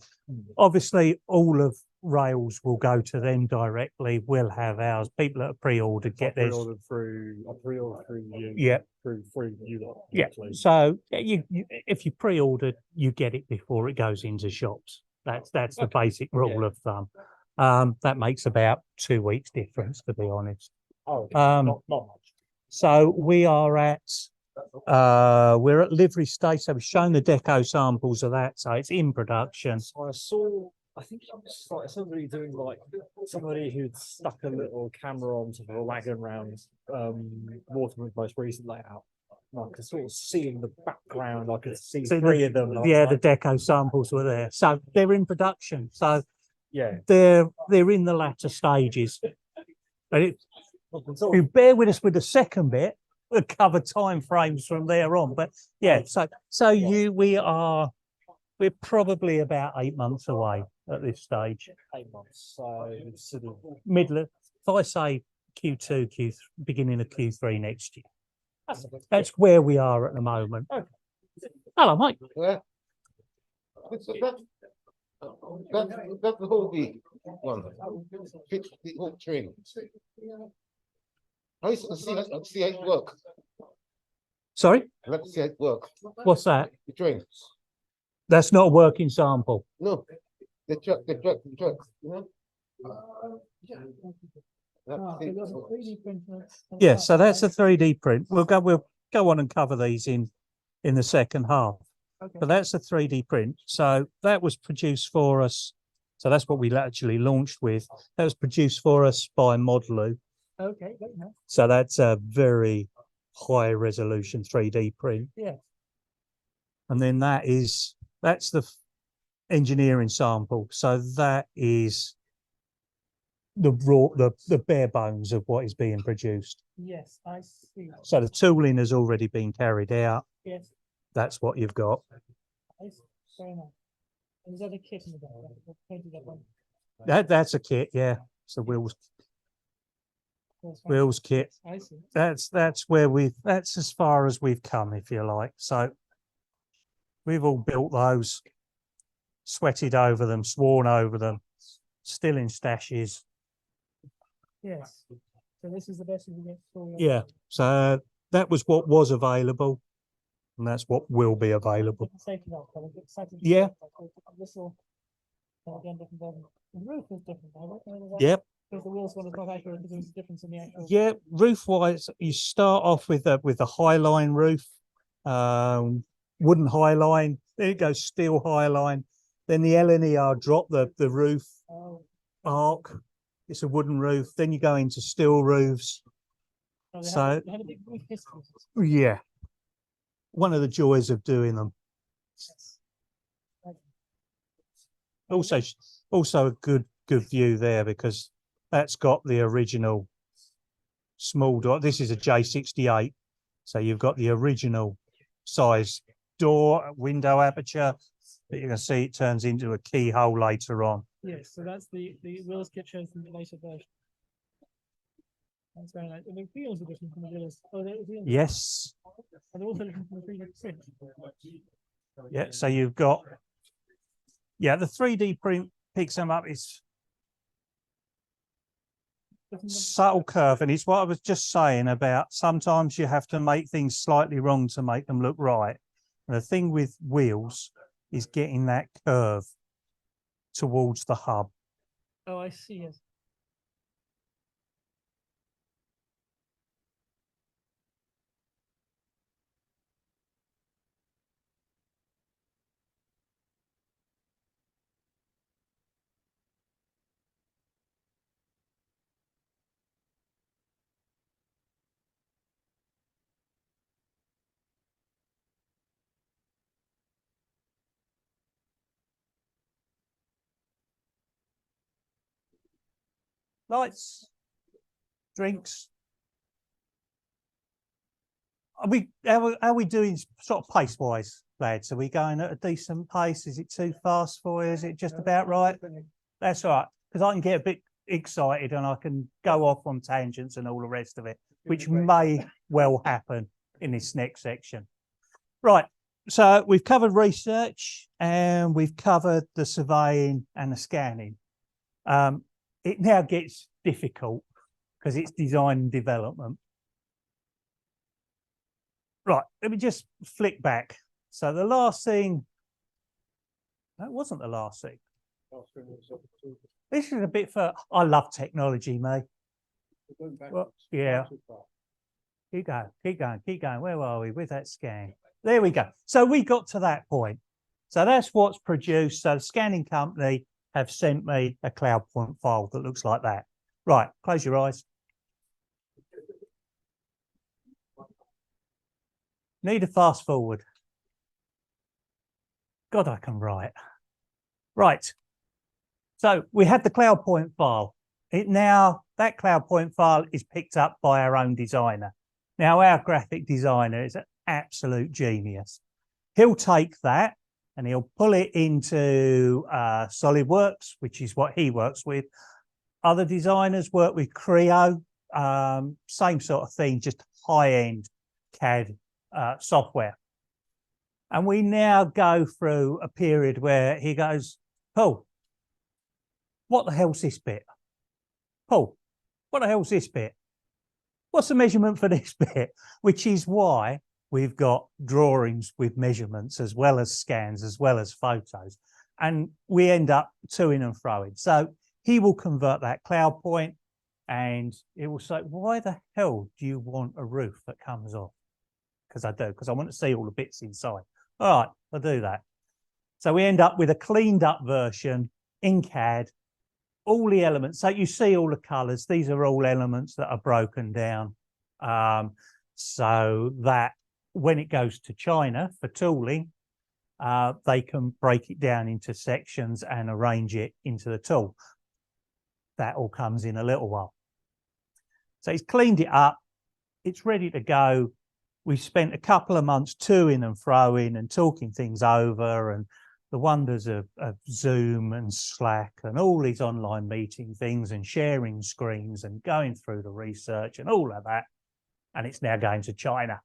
obviously all of Rails will go to them directly. We'll have ours. People that are pre-ordered get theirs. I pre-ordered through you. Yeah. Through you lot. Yeah. So you if you pre-ordered, you get it before it goes into shops. That's the basic rule of thumb. That makes about 2 weeks difference, to be honest. Oh, not much. So we are at we're at livery stage. So we've shown the deco samples of that. So it's in production. So I think it was like somebody who'd stuck a little camera onto the wagon around Waterman's most recent layout. I could sort of see in the background, I could see three of them. Yeah, the deco samples were there. So they're in production. So yeah, they're in the latter stages. But you bear with us with the second bit, we'll cover time frames from there on. But yeah, we're probably about 8 months away at this stage. 8 months. So it's sort of middle of, if I say Q2, beginning of Q3 next year. That's where we are at the moment. Okay. Hello, Mike. Yeah. So that's the whole big one. Fix the whole train. I used to see how it work. Sorry, I like to see how it work. what's that? The train. That's not a working sample. No, the truck, you know? Yeah, so that's a 3D print. We'll go on and cover these in the second half. Okay. But that's a 3D print. So that was produced for us. So that's what we actually launched with. That was produced for us by Modelu. Okay. Great, no. So that's a very high resolution 3D print. Yeah. And then that's the engineering sample. So that is the raw, the bare bones of what is being produced. Yes, I see. So the tooling has already been carried out. Yes, That's what you've got. I see. Fair enough. And is that a kit in the back? Painted that one. That's a kit, yeah. It's the That's fine. wheels kit. I see. That's that's as far as we've come, if you like. So we've all built those, sweated over them, sworn over them, still in stashes. Yes. So this is the best you can get for your. Yeah. So that was what was available, and that's what will be available. Safety belt, but I'm excited. Yeah. This will again different. The roof is different. Yep. Because the wheels one is not accurate because there's a difference in the actual. Yeah. Roof wise, you start off with the Highline roof, wooden Highline. Then it goes steel Highline. Then the LNER drop the roof Oh, arc. It's a wooden roof. Then you go into steel roofs. no, So- they had a big roof history. Yeah. One of the joys of doing them. Yes. Also a good view there because that's got the original small door. This is a J68. So you've got the original size door, window aperture, but you can see it turns into a keyhole later on. Yes, so that's the wheels kit shows in the later version. That's very nice. And the wheels are different from the wheels. Oh, the wheels. Yes. And they're also different from the 3D print. Yeah. So you've got, the 3D print picks them up. It's Different from- subtle curve, and it's what I was just saying about sometimes you have to make things slightly wrong to make them look right. And the thing with wheels is getting that curve towards the hub. Oh, I see. Yes. Lights, drinks. How are we doing sort of pace wise, lads? Are we going at a decent pace? Is it too fast for you? Is it just about right? That's all right, because I can get a bit excited and I can go off on tangents and all the rest of it, which may well happen in this next section. Right, so we've covered research and we've covered the surveying and the scanning. It now gets difficult because it's design and development. Right, let me just flick back. So the last thing, that wasn't the last thing. This is a bit for, I love technology, mate. Well, yeah. Keep going. Where are we with that scan? There we go. So we got to that point. So that's what's produced. So the scanning company have sent me a CloudPoint file that looks like that. Right, close your eyes. Need a fast forward. God, I can write. Right. So we had the CloudPoint file. That CloudPoint file is picked up by our own designer. Now, our graphic designer is an absolute genius. He'll take that and he'll pull it into SolidWorks, which is what he works with. Other designers work with Creo, same sort of thing, just high-end CAD software. And we now go through a period where he goes, Paul, what the hell's this bit? Paul, what the hell's this bit? what's the measurement for this bit? Which is why we've got drawings with measurements as well as scans, as well as photos. And we end up to-ing and fro-ing. So he will convert that cloud point and it will say, why the hell do you want a roof that comes off? Because I do, because I want to see all the bits inside. All right, I'll do that. So we end up with a cleaned up version in CAD, all the elements. So you see all the colors. These are all elements that are broken down. So that when it goes to China for tooling, they can break it down into sections and arrange it into the tool. That all comes in a little while. So he's cleaned it up. It's ready to go. We've spent a couple of months to-ing and fro-ing and talking things over, and the wonders of Zoom and Slack and all these online meeting things and sharing screens and going through the research and all of that. And it's now going to China.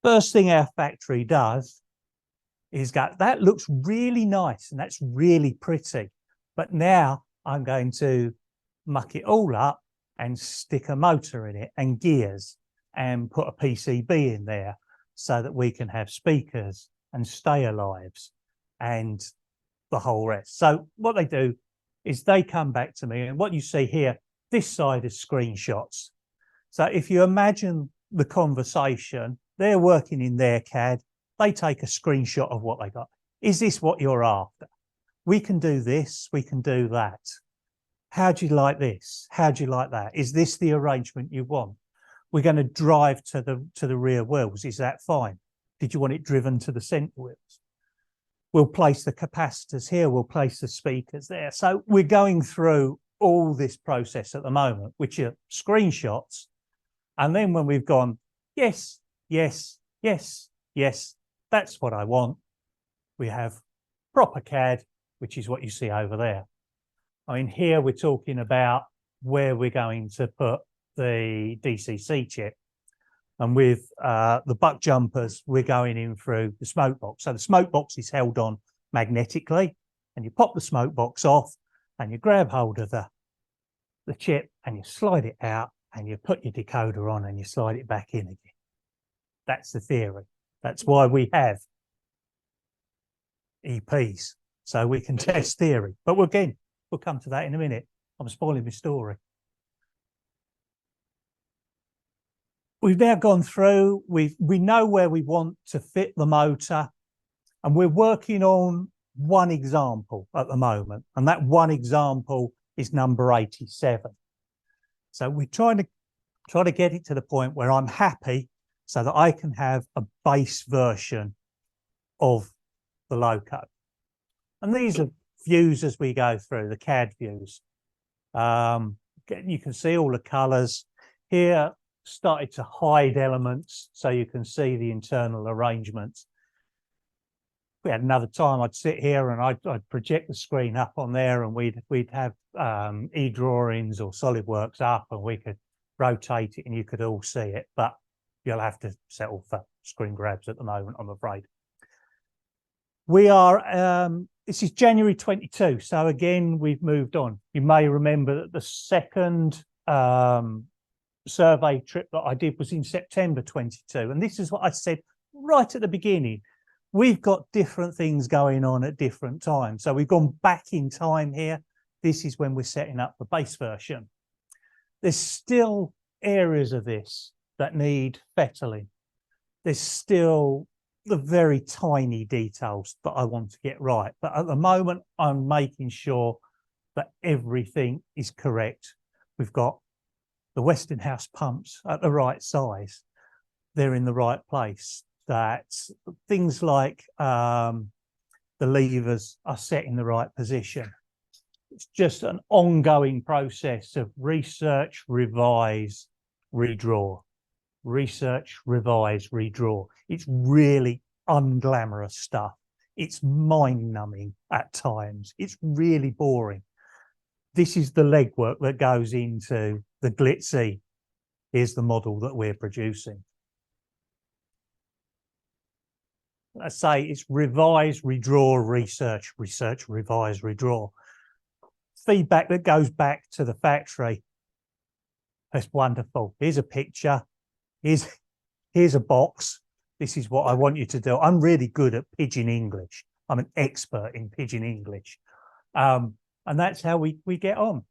First thing our factory does is go, that looks really nice and that's really pretty. But now I'm going to muck it all up and stick a motor in it and gears and put a PCB in there so that we can have speakers and stay alives and the whole rest. So what they do is they come back to me, and what you see here, this side is screenshots. So if you imagine the conversation, they're working in their CAD, they take a screenshot of what they got. Is this what you're after? We can do this, we can do that. How do you like this? How do you like that? Is this the arrangement you want? We're going to drive to the rear wheels. Is that fine? Did you want it driven to the centre wheels? We'll place the capacitors here. We'll place the speakers there. So we're going through all this process at the moment, which are screenshots. And then when we've gone, yes, yes, yes, yes, that's what I want, we have proper CAD, which is what you see over there. I mean, here we're talking about where we're going to put the DCC chip. And with the buck jumpers, we're going in through the smoke box. So the smoke box is held on magnetically, and you pop the smoke box off and you grab hold of the chip and you slide it out and you put your decoder on and you slide it back in again. That's the theory. That's why we have EPs, so we can test theory. But again, we'll come to that in a minute. I'm spoiling my story. We've now gone through, we know where we want to fit the motor, and we're working on one example at the moment, and that one example is number 87. So we're trying to get it to the point where I'm happy so that I can have a base version of the loco. And these are views as we go through, the CAD views. You can see all the colours. Here, started to hide elements so you can see the internal arrangements. If we had another time, I'd sit here and I'd project the screen up on there, and we'd have eDrawings or SolidWorks up, and we could rotate it and you could all see it. But you'll have to settle for screen grabs at the moment, I'm afraid. We are, this is January 22. So again, we've moved on. You may remember that the second survey trip that I did was in September 22. And this is what I said right at the beginning. We've got different things going on at different times. So we've gone back in time here. This is when we're setting up the base version. There's still areas of this that need fettling. There's still the very tiny details that I want to get right. But at the moment, I'm making sure that everything is correct. We've got the Westinghouse pumps at the right size. They're in the right place. That things like the levers are set in the right position. It's just an ongoing process of research, revise, redraw. Research, revise, redraw. It's really unglamorous stuff. It's mind-numbing at times. It's really boring. This is the legwork that goes into the glitzy. Here's the model that we're producing. I say it's revise, redraw, research, research, revise, redraw. Feedback that goes back to the factory. That's wonderful. Here's a picture. Here's a box. This is what I want you to do. I'm really good at Pidgin English. I'm an expert in Pidgin English. And that's how we get on.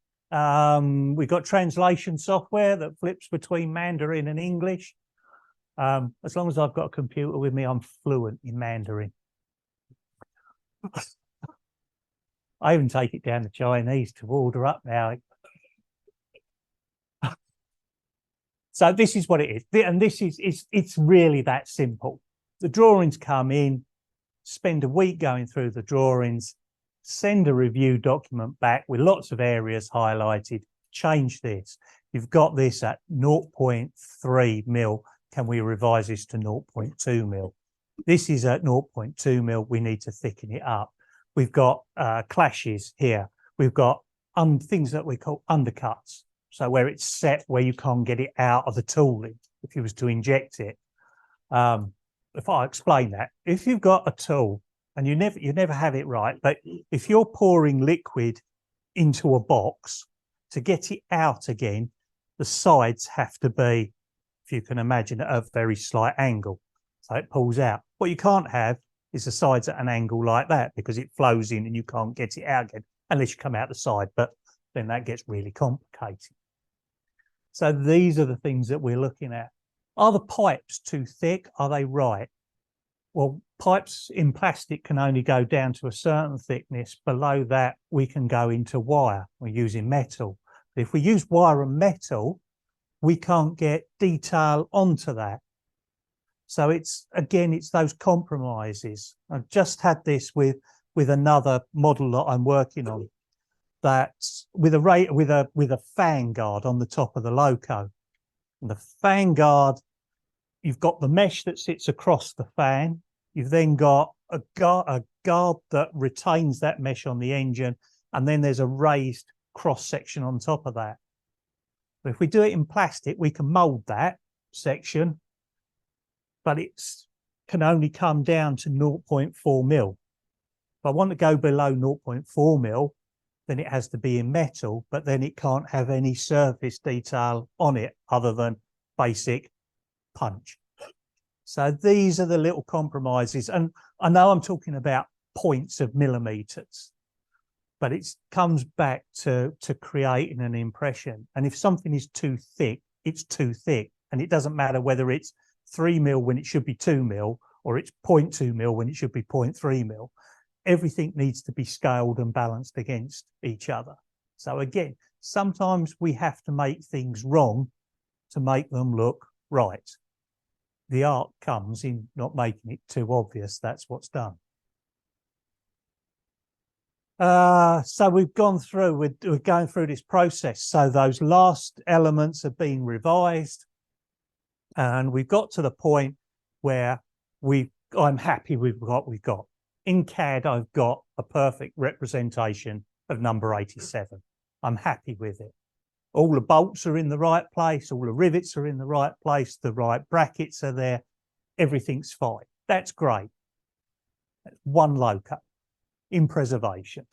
We've got translation software that flips between Mandarin and English. As long as I've got a computer with me, I'm fluent in Mandarin. I even take it down to Chinese to order up now. So this is what it is. And this is, it's really that simple. The drawings come in, spend a week going through the drawings, send a review document back with lots of areas highlighted, change this. You've got this at 0.3 mil. Can we revise this to 0.2 mil? This is at 0.2 mil. We need to thicken it up. We've got clashes here. We've got things that we call undercuts. So where it's set, where you can't get it out of the tooling if you was to inject it. If I explain that, if you've got a tool and you never have it right, but if you're pouring liquid into a box to get it out again, the sides have to be, if you can imagine, at a very slight angle. So it pulls out. What you can't have is the sides at an angle like that because it flows in and you can't get it out again unless you come out the side. But then that gets really complicated. So these are the things that we're looking at. Are the pipes too thick? Are they right? Well, pipes in plastic can only go down to a certain thickness. Below that, we can go into wire. We're using metal. But if we use wire and metal, we can't get detail onto that. So it's, again, it's those compromises. I've just had this with another model that I'm working on. That's with a fan guard on the top of the loco. And the fan guard, you've got the mesh that sits across the fan. You've then got a guard that retains that mesh on the engine, and then there's a raised cross section on top of that. But if we do it in plastic, we can mold that section, but it can only come down to 0.4 mil. If I want to go below 0.4 mil, then it has to be in metal, but then it can't have any surface detail on it other than basic punch. So these are the little compromises. And I know I'm talking about points of millimeters, but it comes back to creating an impression. And if something is too thick, it's too thick. And it doesn't matter whether it's 3 mil when it should be 2 mil, or it's 0.2 mil when it should be 0.3 mil. Everything needs to be scaled and balanced against each other. So again, sometimes we have to make things wrong to make them look right. The art comes in not making it too obvious. That's what's done. So we've gone through, we're going through this process. So those last elements have been revised, and we've got to the point where I'm happy with what we've got. In CAD, I've got a perfect representation of number 87. I'm happy with it. All the bolts are in the right place, all the rivets are in the right place, the right brackets are there, everything's fine. That's great. That's one loco in preservation.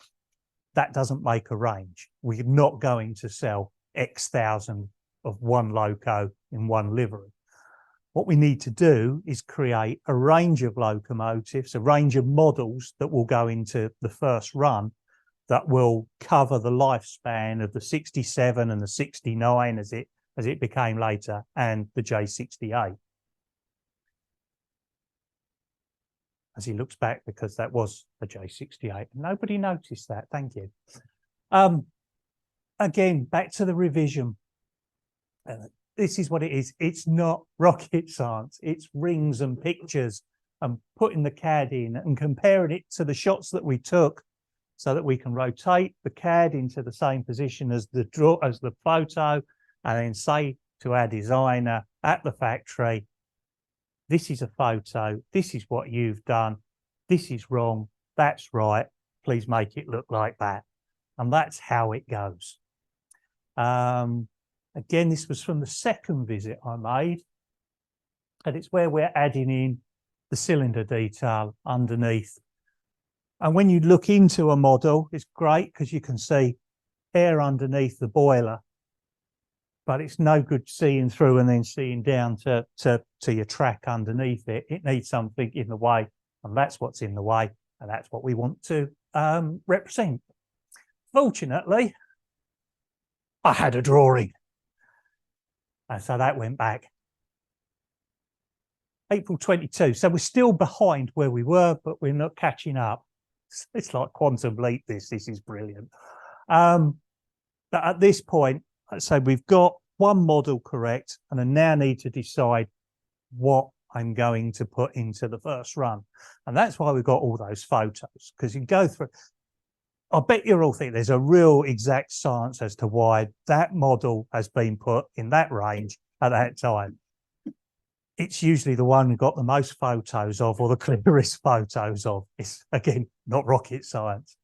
That doesn't make a range. We're not going to sell X thousand of one loco in one livery. What we need to do is create a range of locomotives, a range of models that will go into the first run that will cover the lifespan of the 67 and the 69 as it became later, and the J68. As he looks back, because that was the J68. Nobody noticed that. Thank you. Again, back to the revision. This is what it is. It's not rocket science. It's rings and pictures and putting the CAD in and comparing it to the shots that we took so that we can rotate the CAD into the same position as the photo, and then say to our designer at the factory, this is a photo, this is what you've done, this is wrong, that's right, please make it look like that. And that's how it goes. Again, this was from the second visit I made, and it's where we're adding in the cylinder detail underneath. And when you look into a model, it's great because you can see air underneath the boiler. but it's no good seeing through and then seeing down to your track underneath it. It needs something in the way, and that's what's in the way, and that's what we want to represent. Fortunately, I had a drawing, and so that went back. April 22. So we're still behind where we were, but we're not catching up. It's like quantum leap. This is brilliant. But at this point, so we've got one model correct, and I now need to decide what I'm going to put into the first run. And that's why we've got all those photos, because you go through. I bet you're all thinking there's a real exact science as to why that model has been put in that range at that time. It's usually the one we've got the most photos of or the clearest photos of. It's, again, not rocket science.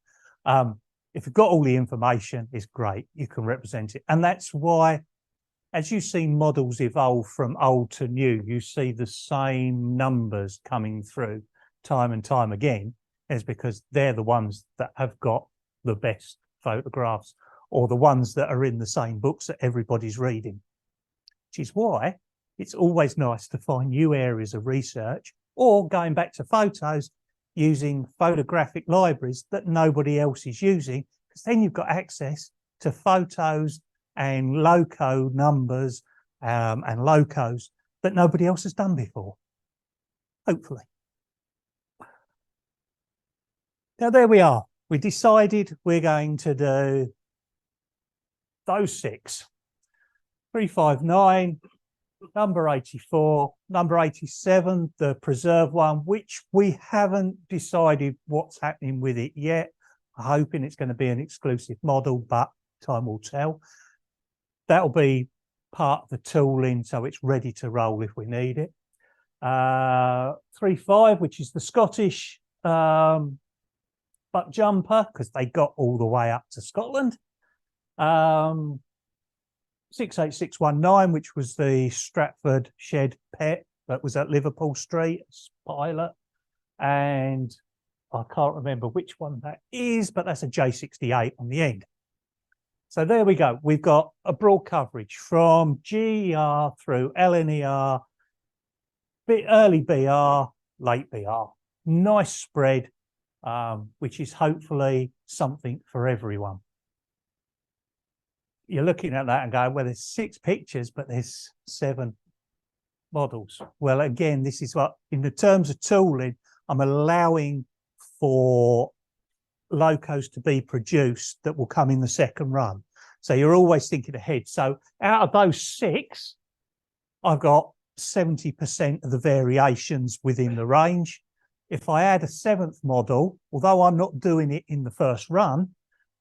If you've got all the information, it's great. You can represent it. And that's why, as you see models evolve from old to new, you see the same numbers coming through time and time again, is because they're the ones that have got the best photographs or the ones that are in the same books that everybody's reading, which is why it's always nice to find new areas of research or going back to photos using photographic libraries that nobody else is using, because then you've got access to photos and loco numbers and locos that nobody else has done before, hopefully. Now, there we are. We decided we're going to do those 6. 359, number 84, number 87, the preserve one, which we haven't decided what's happening with it yet. I'm hoping it's going to be an exclusive model, but time will tell. That'll be part of the tooling, so it's ready to roll if we need it. 35, which is the Scottish buck jumper, because they got all the way up to Scotland. 68619, which was the Stratford shed pet that was at Liverpool Street, Pilot. And I can't remember which one that is, but that's a J68 on the end. So there we go. We've got a broad coverage from GER through LNER, early BR, late BR. Nice spread, which is hopefully something for everyone. You're looking at that and going, well, there's 6 pictures, but there's 7 models. Well, again, this is what, in the terms of tooling, I'm allowing for locos to be produced that will come in the second run. So you're always thinking ahead. So out of those 6, I've got 70% of the variations within the range. If I add a 7th model, although I'm not doing it in the first run,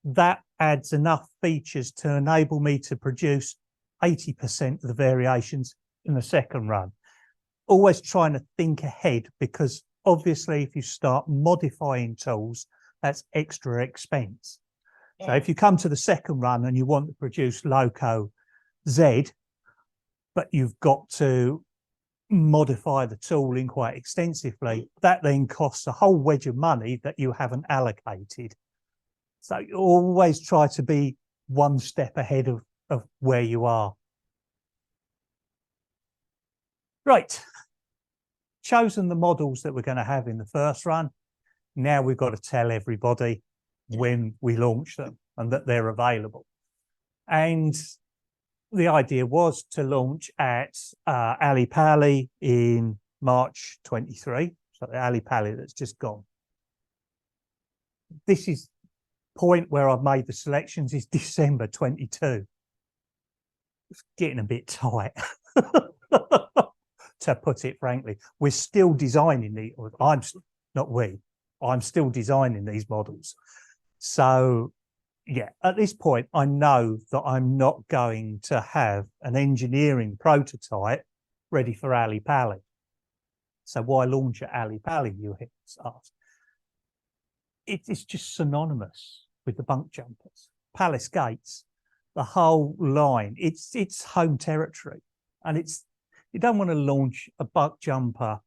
that adds enough features to enable me to produce 80% of the variations in the second run. Always trying to think ahead, because obviously if you start modifying tools, that's extra expense. So if you come to the second run and you want to produce Loco Z, but you've got to modify the tooling quite extensively, that then costs a whole wedge of money that you haven't allocated. So you always try to be one step ahead of where you are. Right. Chosen the models that we're going to have in the first run. Now we've got to tell everybody when we launch them and that they're available. And the idea was to launch at Ali Pali in March 23. So the Ali Pali that's just gone. This is point where I've made the selections is December 22. It's getting a bit tight, to put it frankly. We're still designing the, I'm still designing these models. So yeah, at this point, I know that I'm not going to have an engineering prototype ready for Ali Pali. So why launch at Ali Pali, you ask? It's just synonymous with the bunk jumpers, Palace Gates, the whole line. It's home territory, and you don't want to launch a buck jumper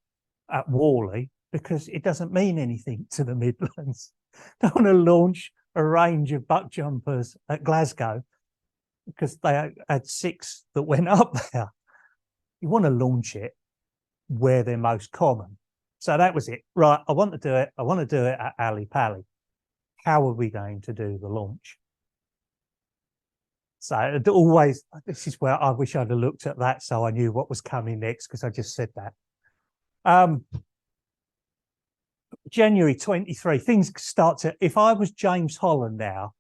at Worley because it doesn't mean anything to the Midlands. Don't want to launch a range of buck jumpers at Glasgow because they had 6 that went up there. You want to launch it where they're most common. So that was it. Right, I want to do it. I want to do it at Ali Pali. How are we going to do the launch? So it always, this is where I wish I'd have looked at that so I knew what was coming next, because I just said that. January 23, things start to, if I was James Holland now,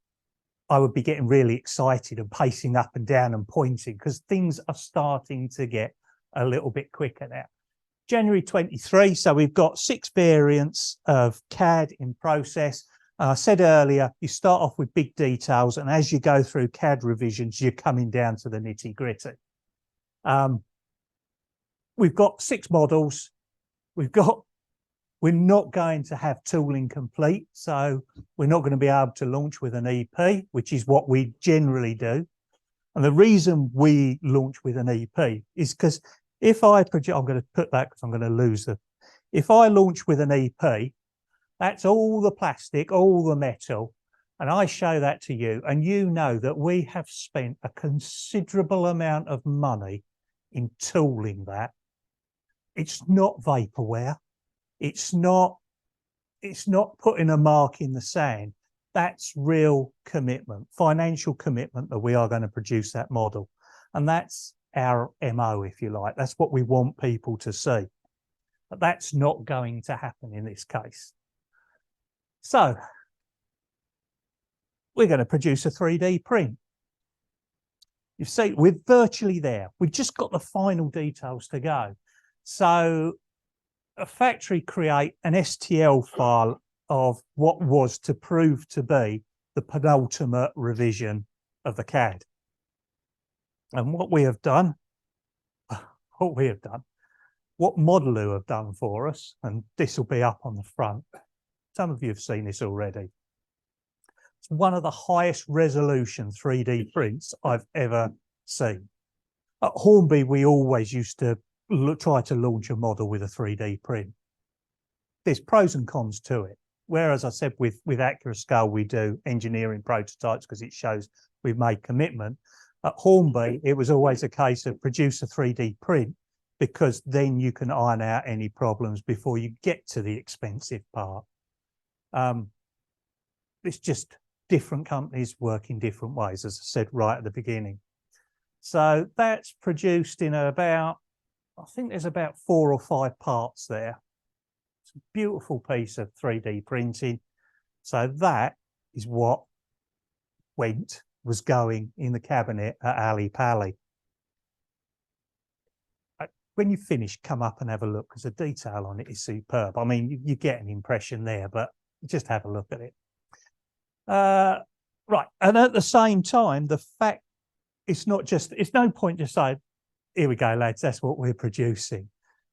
I would be getting really excited and pacing up and down and pointing, because things are starting to get a little bit quicker now. January 23, so we've got 6 variants of CAD in process. I said earlier, you start off with big details, and as you go through CAD revisions, you're coming down to the nitty gritty. We've got 6 models. We're not going to have tooling complete, so we're not going to be able to launch with an EP, which is what we generally do. And the reason we launch with an EP is because if I'm going to put that because I'm going to lose it. If I launch with an EP, that's all the plastic, all the metal, and I show that to you, and you know that we have spent a considerable amount of money in tooling that. It's not vaporware. It's not putting a mark in the sand. That's real commitment, financial commitment, that we are going to produce that model. And that's our MO, if you like. That's what we want people to see. But that's not going to happen in this case. So we're going to produce a 3D print. You see, we're virtually there. We've just got the final details to go. So a factory create an STL file of what was to prove to be the penultimate revision of the CAD. And what Modeloo have done for us, and this will be up on the front. Some of you have seen this already. It's one of the highest resolution 3D prints I've ever seen. At Hornby, we always used to try to launch a model with a 3D print. There's pros and cons to it. Whereas I said with Accurascale, we do engineering prototypes because it shows we've made commitment. At Hornby, it was always a case of produce a 3D print, because then you can iron out any problems before you get to the expensive part. It's just different companies work in different ways, as I said right at the beginning. So that's produced in about, I think there's about 4 or 5 parts there. It's a beautiful piece of 3D printing. So that is what was going in the cabinet at Ali Pali. When you finish, come up and have a look, because the detail on it is superb. I mean, you get an impression there, but just have a look at it. Right, and at the same time, the fact it's not just, it's no point just saying, here we go, lads, that's what we're producing.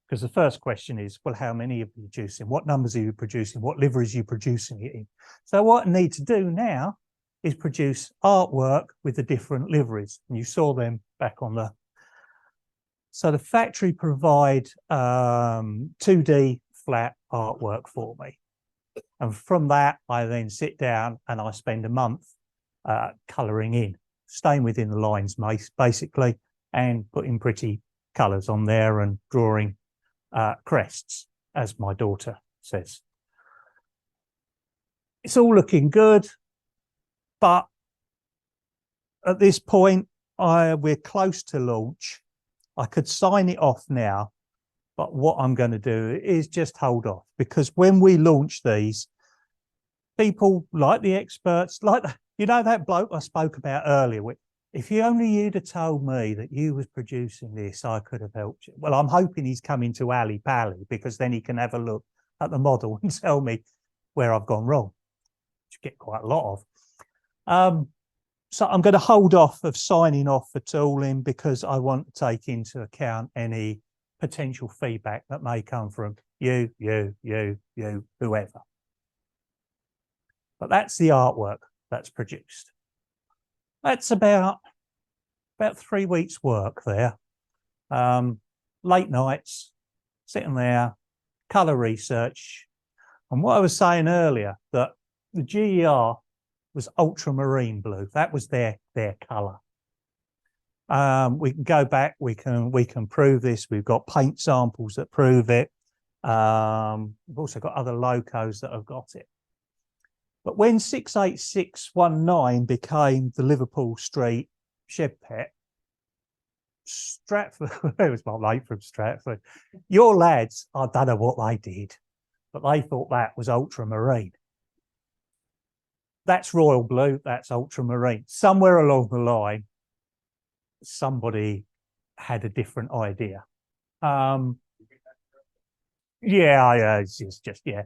Because the first question is, well, how many are you producing? What numbers are you producing? What liveries are you producing it in? So what I need to do now is produce artwork with the different liveries. And you saw them back on the... So the factory provide 2D flat artwork for me. And from that, I then sit down and I spend a month colouring in, staying within the lines basically, and putting pretty colours on there and drawing crests, as my daughter says. It's all looking good, but at this point, we're close to launch. I could sign it off now, but what I'm going to do is just hold off, because when we launch these, people like the experts, like you know that bloke I spoke about earlier, if you only you'd have told me that you was producing this, I could have helped you. Well, I'm hoping he's coming to Ali Pali, because then he can have a look at the model and tell me where I've gone wrong, which you get quite a lot of. So I'm going to hold off of signing off for tooling, because I want to take into account any potential feedback that may come from you, whoever. But that's the artwork that's produced. That's about 3 weeks work there. Late nights, sitting there, colour research. And what I was saying earlier, that the GER was ultramarine blue. That was their colour. We can go back, we can prove this. We've got paint samples that prove it. We've also got other locos that have got it. But when 68619 became the Liverpool Street shed pet, Stratford, it was my mate from Stratford, your lads, I don't know what they did, but they thought that was ultramarine. That's royal blue, that's ultramarine. Somewhere along the line, somebody had a different idea. It's just yeah.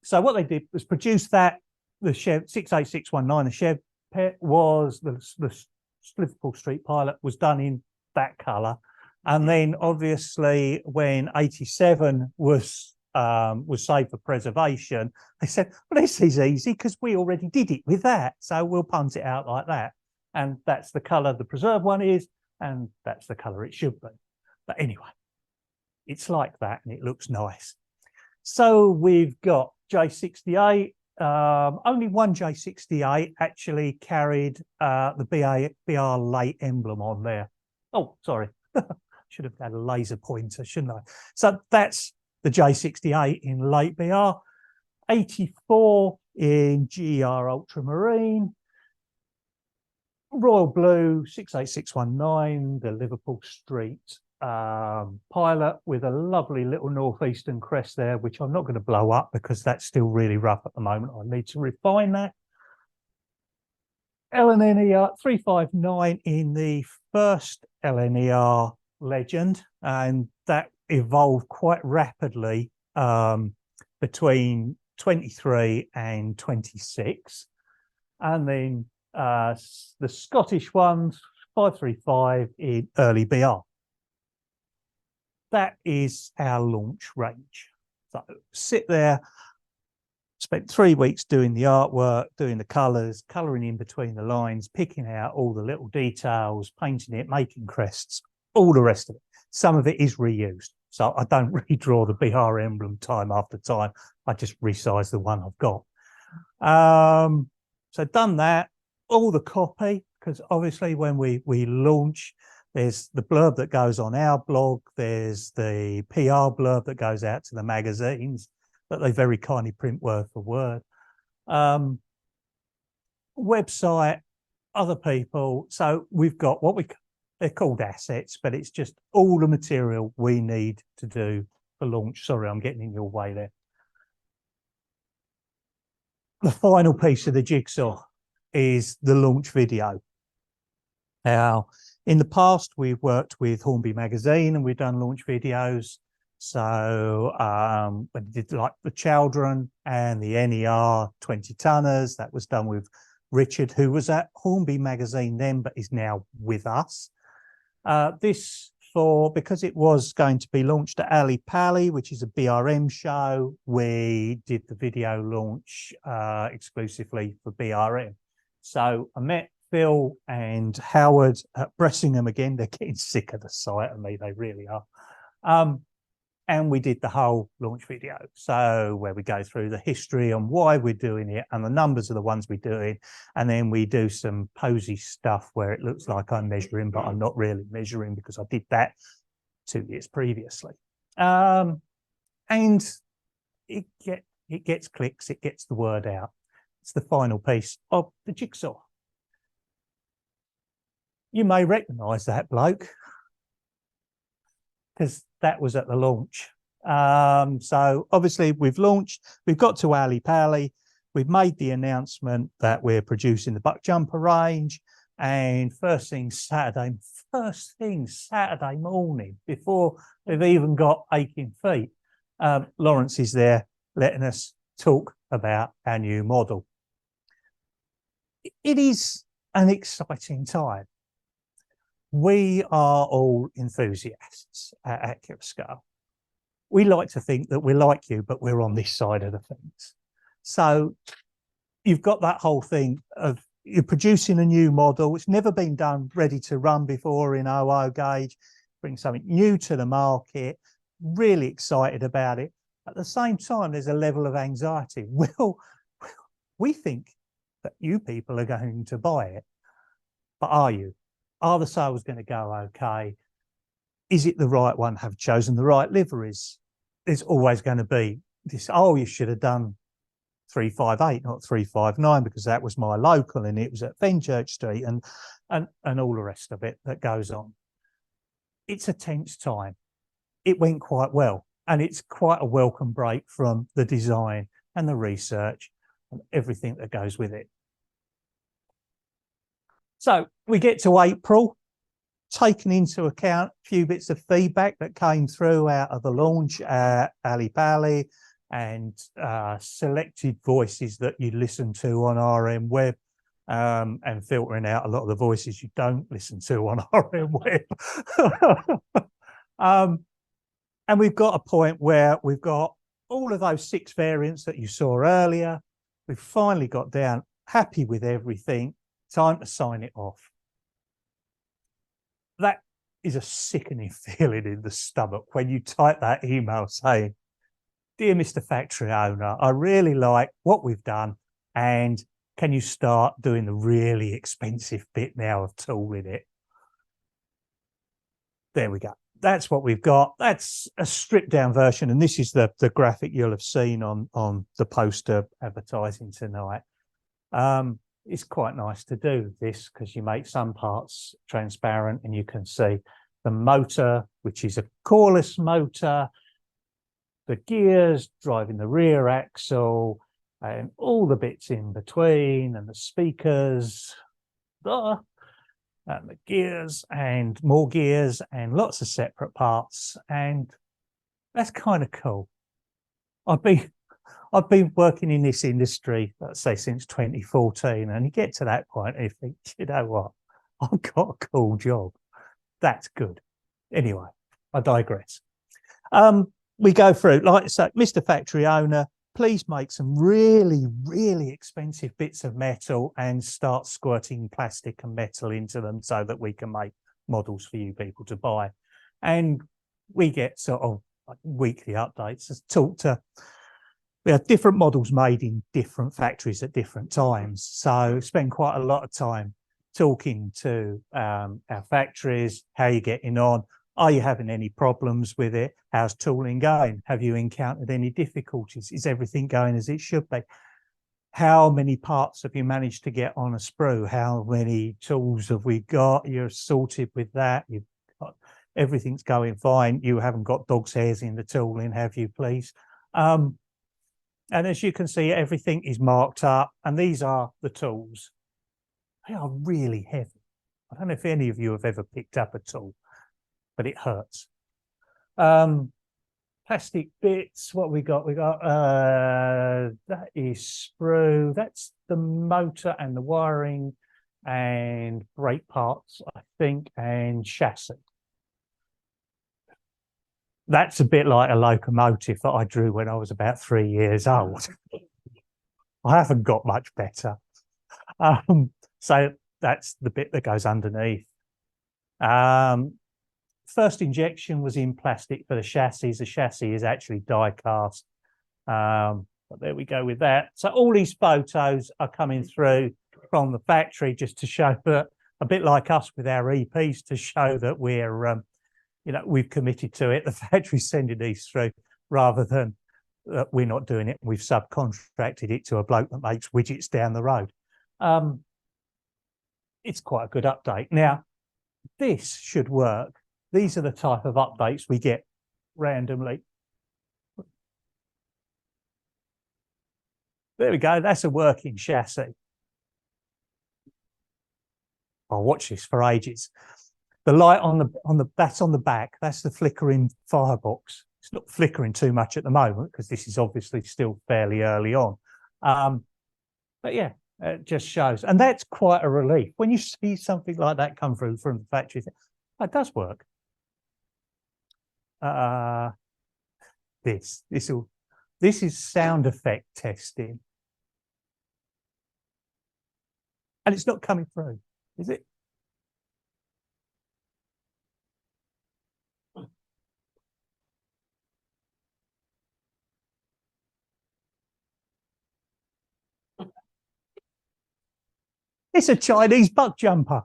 So what they did was produce that. The Chev 68619, the Chev pet was the Liverpool Street Pilot was done in that colour, and then obviously when 87 was saved for preservation, they said, well, this is easy because we already did it with that, so we'll punt it out like that, and that's the colour the preserved one is, and that's the colour it should be. But anyway, it's like that and it looks nice. So we've got J68. Only one J68 actually carried the BR late emblem on there. Oh, sorry. Should have had a laser pointer, shouldn't I? So that's the J68 in late BR. 84 in GR Ultramarine. Royal Blue 68619, the Liverpool Street Pilot with a lovely little northeastern crest there, which I'm not going to blow up because that's still really rough at the moment. I need to refine that. LNER 359 in the first LNER Legend, and that evolved quite rapidly between 23 and 26. And then the Scottish ones, 535 in early BR. That is our launch range. So sit there, spent 3 weeks doing the artwork, doing the colours, colouring in between the lines, picking out all the little details, painting it, making crests, all the rest of it. Some of it is reused. So I don't redraw the BR emblem time after time. I just resize the one I've got. So done that, all the copy, because obviously when we launch, there's the blurb that goes on our blog, there's the PR blurb that goes out to the magazines that they very kindly print word for word. Website, other people. So we've got they're called assets, but it's just all the material we need to do for launch. Sorry, I'm getting in your way there. The final piece of the jigsaw is the launch video. Now, in the past, we've worked with Hornby Magazine and we've done launch videos. So we did like the Chaldron and the NER 20 tonners. That was done with Richard, who was at Hornby Magazine then, but is now with us. Because it was going to be launched at Ali Pali, which is a BRM show, we did the video launch exclusively for BRM. So I met Phil and Howard at Bressingham again. They're getting sick of the sight of me, they really are. And we did the whole launch video. So where we go through the history on why we're doing it and the numbers of the ones we're doing. And then we do some posy stuff where it looks like I'm measuring, but I'm not really measuring because I did that 2 years previously. And it gets clicks, it gets the word out. It's the final piece of the jigsaw. You may recognise that bloke because that was at the launch. So obviously we've launched, we've got to Ali Pali, we've made the announcement that we're producing the buck jumper range, and first thing Saturday morning, before we've even got aching feet, Lawrence is there letting us talk about our new model. It is an exciting time. We are all enthusiasts at AccuraScale. We like to think that we're like you, but we're on this side of the fence. So you've got that whole thing of you're producing a new model. It's never been done, ready to run before in OO gauge, bring something new to the market, really excited about it. At the same time, there's a level of anxiety. Well, we think that you people are going to buy it, but are you? Are the sales going to go okay? Is it the right one? Have chosen the right liveries? There's always going to be this, oh, you should have done 358, not 359, because that was my local and it was at Fenchurch Street and all the rest of it that goes on. It's a tense time. It went quite well, and it's quite a welcome break from the design and the research and everything that goes with it. So we get to April, taking into account a few bits of feedback that came through out of the launch, Ali Bally, and selected voices that you listen to on RM Web, and filtering out a lot of the voices you don't listen to on RM Web. And we've got a point where we've got all of those 6 variants that you saw earlier. We've finally got down, happy with everything, time to sign it off. That is a sickening feeling in the stomach when you type that email saying, "Dear Mr. Factory Owner, I really like what we've done, and can you start doing the really expensive bit now of tooling it?" There we go. That's what we've got. That's a stripped down version. And this is the graphic you'll have seen on the poster advertising tonight. It's quite nice to do this because you make some parts transparent and you can see the motor, which is a coreless motor, the gears driving the rear axle, and all the bits in between, and the speakers, and the gears and more gears and lots of separate parts. And that's kind of cool. I've been working in this industry, let's say, since 2014, and you get to that point and you think, you know what, I've got a cool job. That's good. Anyway, I digress. We go through, like I say, Mr. Factory Owner, please make some really, really expensive bits of metal and start squirting plastic and metal into them so that we can make models for you people to buy. And we get sort of like weekly updates. We have different models made in different factories at different times. So spend quite a lot of time talking to our factories, how you're getting on. Are you having any problems with it? How's tooling going? Have you encountered any difficulties? Is everything going as it should be? How many parts have you managed to get on a sprue? How many tools have we got? You're sorted with that. You've got, everything's going fine. You haven't got dog's hairs in the tooling, have you, please? And as you can see, everything is marked up, and these are the tools. They are really heavy. I don't know if any of you have ever picked up a tool, but it hurts. Plastic bits, what we got? We got, that is sprue. That's the motor and the wiring and brake parts, I think, and chassis. That's a bit like a locomotive that I drew when I was about 3 years old. I haven't got much better. So that's the bit that goes underneath. First injection was in plastic for the chassis. The chassis is actually die cast. But there we go with that. So all these photos are coming through from the factory just to show that, a bit like us with our EPs, to show that we're, you know, we've committed to it. The factory's sending these through rather than we're not doing it. We've subcontracted it to a bloke that makes widgets down the road. It's quite a good update. Now, this should work. These are the type of updates we get randomly. There we go. That's a working chassis. I'll watch this for ages. The light that's on the back. That's the flickering firebox. It's not flickering too much at the moment because this is obviously still fairly early on. But yeah, it just shows, and that's quite a relief when you see something like that come through from the factory. It does work. This is sound effect testing, and it's not coming through, is it? It's a Chinese buck jumper.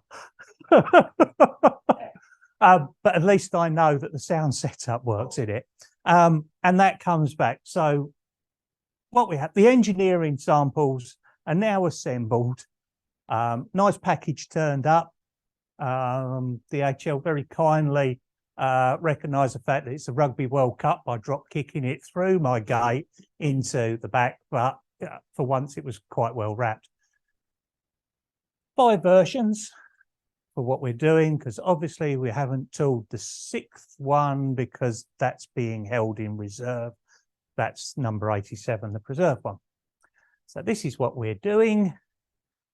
But at least I know that the sound setup works in it. And that comes back. So what we have, the engineering samples are now assembled. Nice package turned up. DHL very kindly recognised the fact that it's a Rugby World Cup by drop kicking it through my gate into the back, but for once it was quite well wrapped. 5 versions for what we're doing, because obviously we haven't tooled the 6th one because that's being held in reserve. That's number 87, the preserve one. So this is what we're doing.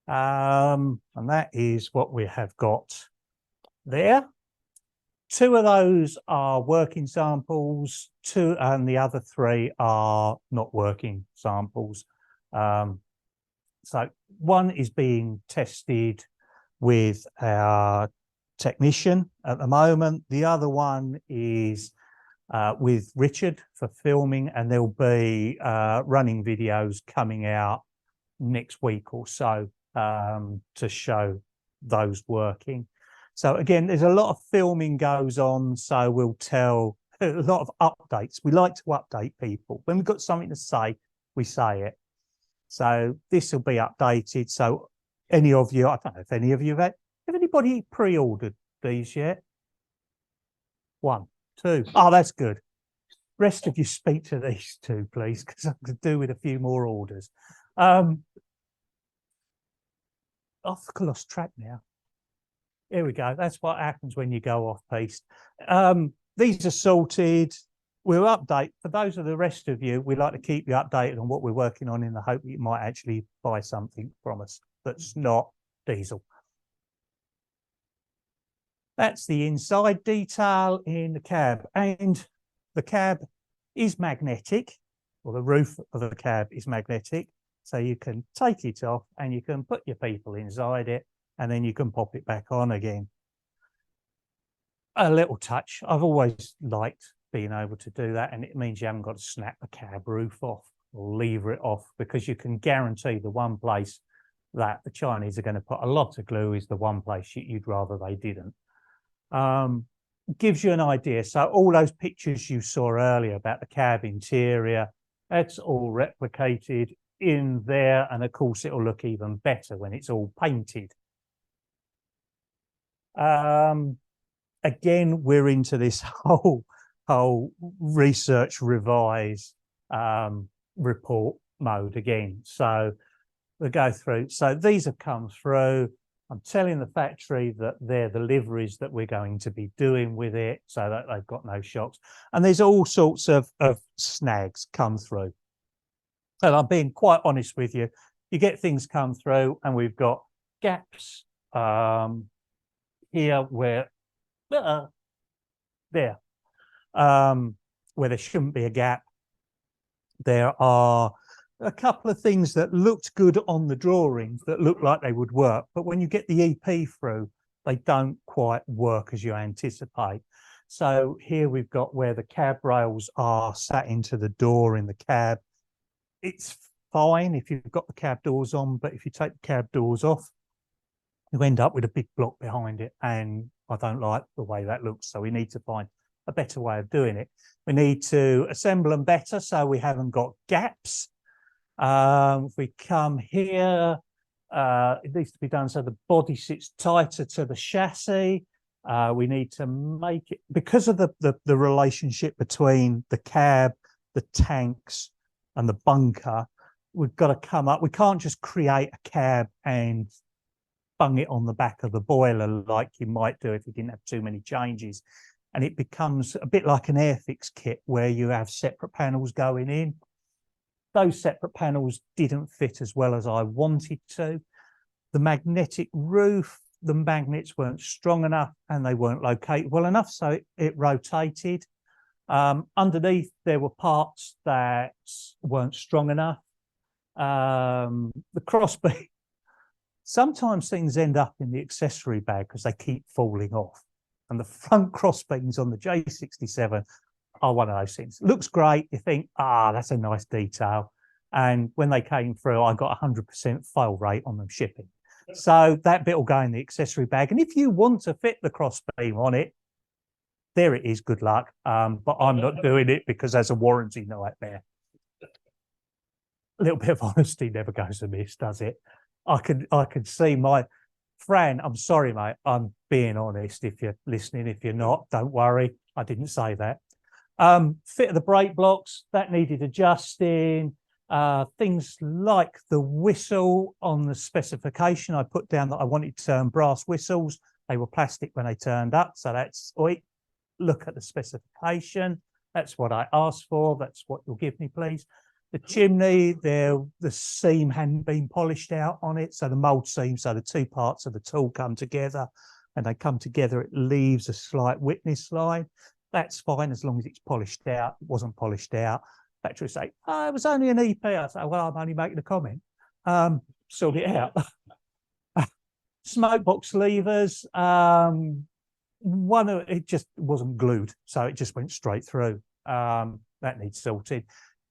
And that is what we have got there. 2 of those are working samples, 2 and the other 3 are not working samples. So one is being tested with our technician at the moment. The other one is with Richard for filming, and there'll be running videos coming out next week or so to show those working. So again, there's a lot of filming goes on, so we'll tell a lot of updates. We like to update people. When we've got something to say, we say it. So this will be updated. So any of you, I don't know if any of you have anybody pre-ordered these yet? 1, 2. Oh, that's good. Rest of you speak to these 2, please, because I could do with a few more orders. I've lost track now. Here we go. That's what happens when you go off piste. These are sorted. We'll update. For those of the rest of you, we like to keep you updated on what we're working on in the hope that you might actually buy something from us that's not diesel. That's the inside detail in the cab. And the cab is magnetic, or the roof of the cab is magnetic. So you can take it off and you can put your people inside it, and then you can pop it back on again. A little touch. I've always liked being able to do that, and it means you haven't got to snap the cab roof off or lever it off, because you can guarantee the one place that the Chinese are going to put a lot of glue is the one place you'd rather they didn't. Gives you an idea. So all those pictures you saw earlier about the cab interior, that's all replicated in there, and of course it'll look even better when it's all painted. Again, we're into this whole research revise report mode again. So we'll go through. So these have come through. I'm telling the factory that they're the liveries that we're going to be doing with it, so that they've got no shocks. And there's all sorts of snags come through. And I'm being quite honest with you. You get things come through, and we've got gaps here where there shouldn't be a gap. There are a couple of things that looked good on the drawings that look like they would work, but when you get the EP through, they don't quite work as you anticipate. So here we've got where the cab rails are sat into the door in the cab. It's fine if you've got the cab doors on, but if you take the cab doors off, you end up with a big block behind it, and I don't like the way that looks. So we need to find a better way of doing it. We need to assemble them better so we haven't got gaps. If we come here, it needs to be done so the body sits tighter to the chassis. We need to make it, because of the relationship between the cab, the tanks, and the bunker, we've got to come up. We can't just create a cab and bung it on the back of the boiler like you might do if you didn't have too many changes. And it becomes a bit like an Airfix kit where you have separate panels going in. Those separate panels didn't fit as well as I wanted to. The magnetic roof, the magnets weren't strong enough and they weren't located well enough, so it rotated. Underneath, there were parts that weren't strong enough. The crossbeam, sometimes things end up in the accessory bag because they keep falling off. And the front crossbeams on the J67 are one of those things. Looks great. You think, that's a nice detail. And when they came through, I got 100% fail rate on them shipping. So that bit will go in the accessory bag. And if you want to fit the cross beam on it, there it is. Good luck. But I'm not doing it because there's a warranty nightmare. A little bit of honesty never goes amiss, does it? I could see my Fran. I'm sorry, mate. I'm being honest. If you're listening, if you're not, don't worry. I didn't say that. Fit of the brake blocks that needed adjusting. Things like the whistle on the specification, I put down that I wanted to turn brass whistles. They were plastic when they turned up, so that's look at the specification. That's what I asked for. That's what you'll give me, please. The chimney, the seam hadn't been polished out on it, so the mould seam, so the two parts of the tool come together, and they come together. It leaves a slight witness line. That's fine as long as it's polished out. It wasn't polished out. Factory say, "Oh, it was only an EP." I say, "Well, I'm only making a comment. Sort it out." Smoke box levers. One of it just wasn't glued, so it just went straight through. That needs sorted.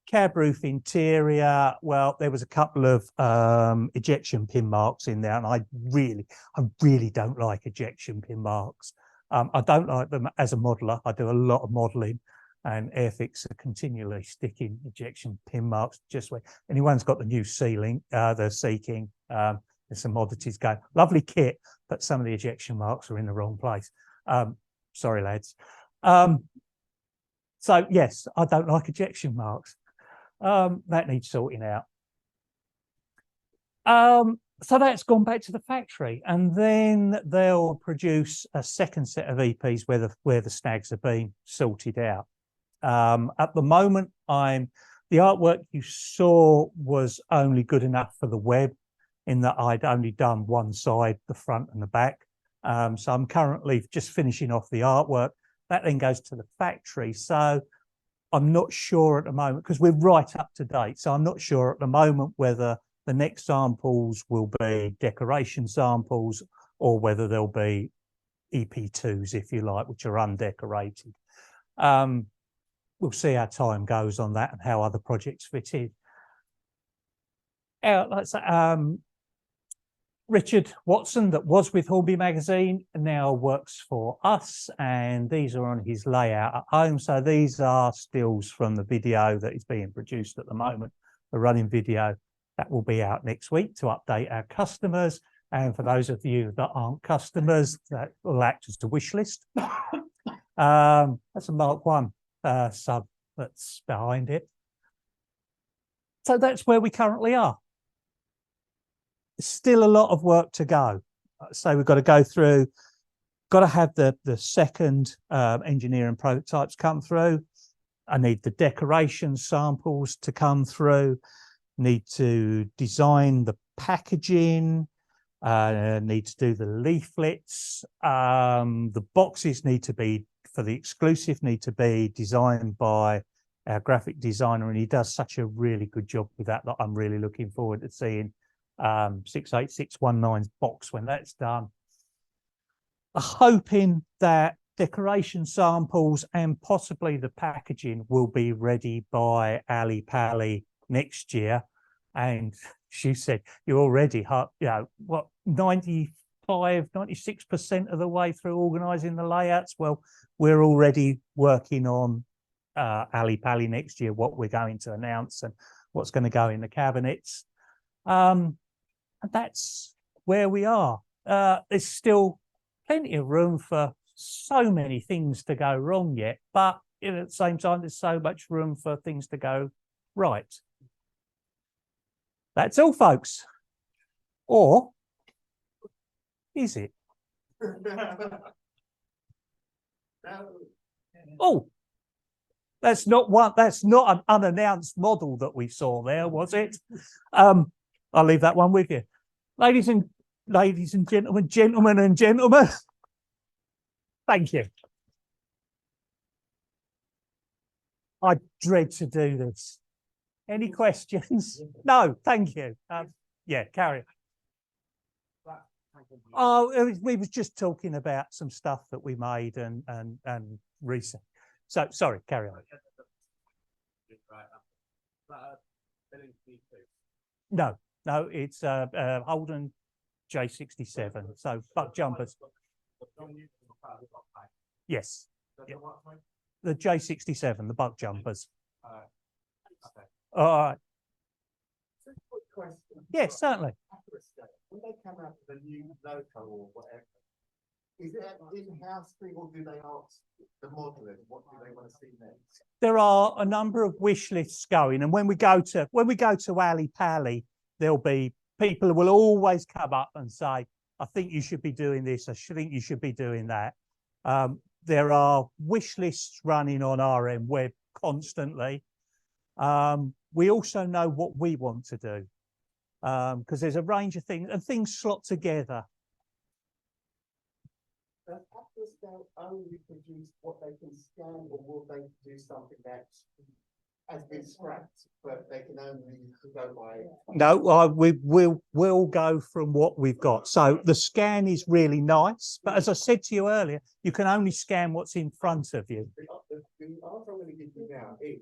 Cab roof interior. Well, there was a couple of ejection pin marks in there, and I really don't like ejection pin marks. I don't like them as a modeler. I do a lot of modeling, and Airfix are continually sticking ejection pin marks just where anyone's got the new ceiling, the Seeking. There's some oddities going. Lovely kit, but some of the ejection marks are in the wrong place. Sorry, lads. So yes, I don't like ejection marks. That needs sorting out. So that's gone back to the factory, and then they'll produce a second set of EPs where the snags have been sorted out. At the moment, the artwork you saw was only good enough for the web, in that I'd only done one side, the front and the back. So I'm currently just finishing off the artwork. That then goes to the factory. So I'm not sure at the moment, because we're right up to date. So I'm not sure at the moment whether the next samples will be decoration samples or whether they'll be EP2s, if you like, which are undecorated. We'll see how time goes on that and how other projects fit in. Like Richard Watson, that was with Hornby Magazine, now works for us, and these are on his layout at home. So these are stills from the video that is being produced at the moment, the running video that will be out next week to update our customers. And for those of you that aren't customers, that will act as a wish list. That's a Mark 1 sub that's behind it. So that's where we currently are. Still a lot of work to go. So we've got to go through, got to have the second engineering prototypes come through. I need the decoration samples to come through, need to design the packaging, need to do the leaflets. The boxes need to be, for the exclusive, need to be designed by our graphic designer, and he does such a really good job with that I'm really looking forward to seeing 68619's box when that's done. Hoping that decoration samples and possibly the packaging will be ready by Ali Pally next year. And she said, "You're already, 96% of the way through organising the layouts." Well, we're already working on Ali Pally next year, what we're going to announce and what's going to go in the cabinets. And that's where we are. There's still plenty of room for so many things to go wrong yet, but at the same time, there's so much room for things to go right. That's all, folks. Or is it? Oh, that's not an unannounced model that we saw there, was it? I'll leave that one with you. Ladies and gentlemen, thank you. I dread to do this. Any questions? No, thank you. Yeah, carry on. Oh, we was just talking about some stuff that we made and recent. So sorry, carry on. No, it's Holden J67. So buck jumpers. Yes. Yeah. The J67, the buck jumpers. All right. Yes, certainly. When they come out with a new logo or whatever, is it an in-house thing or do they ask the modelers what do they want to see next? There are a number of wish lists going, and when we go to Ali Pally, there'll be people who will always come up and say, I think you should be doing this, think you should be doing that. There are wish lists running on RM Web constantly. We also know what we want to do, because there's a range of things, and things slot together. Does Aquascale only produce what they can scan, or will they do something that has been scrapped, but they can only go by? No, we'll go from what we've got. So the scan is really nice, but as I said to you earlier, you can only scan what's in front of you. The answer I'm going to give you now is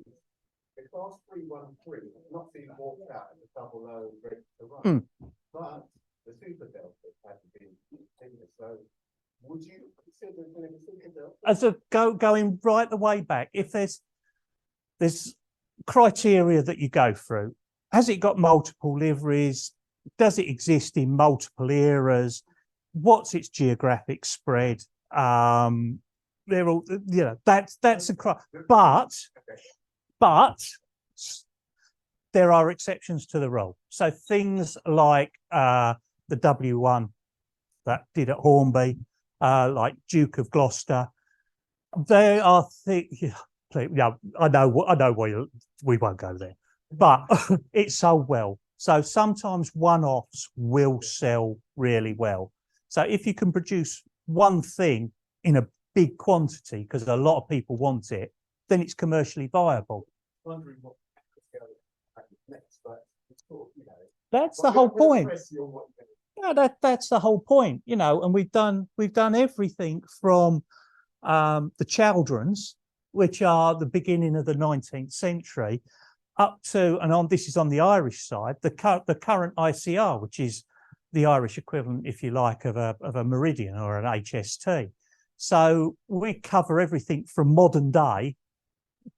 the class 313 has not been walked out as a 00 ready to run, but the super delta hasn't been finished. So would you consider doing a super delta? As a going right the way back, if there's criteria that you go through, has it got multiple liveries? Does it exist in multiple eras? What's its geographic spread? They're all, you know, that's a but there are exceptions to the rule. So things like the W1 that did at Hornby, like Duke of Gloucester, they are yeah, I know why we won't go there, but it sold well. So sometimes one-offs will sell really well. So if you can produce one thing in a big quantity because a lot of people want it, then it's commercially viable. Wondering what happens next, but you know, That's the whole point. Yeah, Yeah, that's the whole point, you know. And we've done everything from the Chaldrons, which are the beginning of the 19th century, up to, and on this is on the Irish side, the current ICR, which is the Irish equivalent, if you like, of a Meridian or an HST. So we cover everything from modern day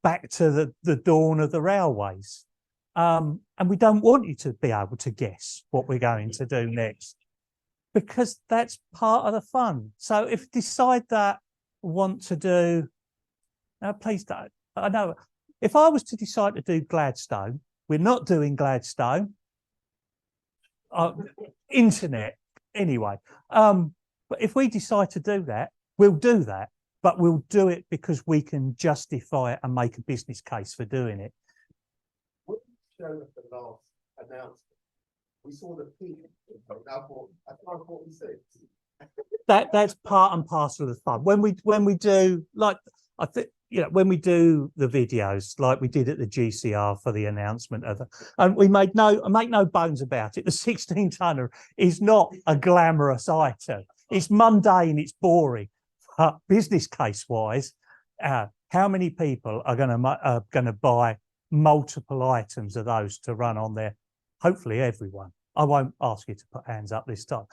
back to the dawn of the railways. And we don't want you to be able to guess what we're going to do next, because that's part of the fun. So if you decide that want to do, now please don't, I know, if I was to decide to do Gladstone, we're not doing Gladstone, internet anyway. But if we decide to do that, we'll do that, but we'll do it because we can justify it and make a business case for doing it. What you showed at the last announcement, we saw the peak. I thought 46. That's part and parcel of the fun. When we do, like, I think, you know, when we do the videos like we did at the GCR for the announcement of and we make no bones about it, the 16-tonner is not a glamorous item. It's mundane, it's boring. But business case wise, how many people are going to buy multiple items of those to run on there? Hopefully everyone. I won't ask you to put hands up this time.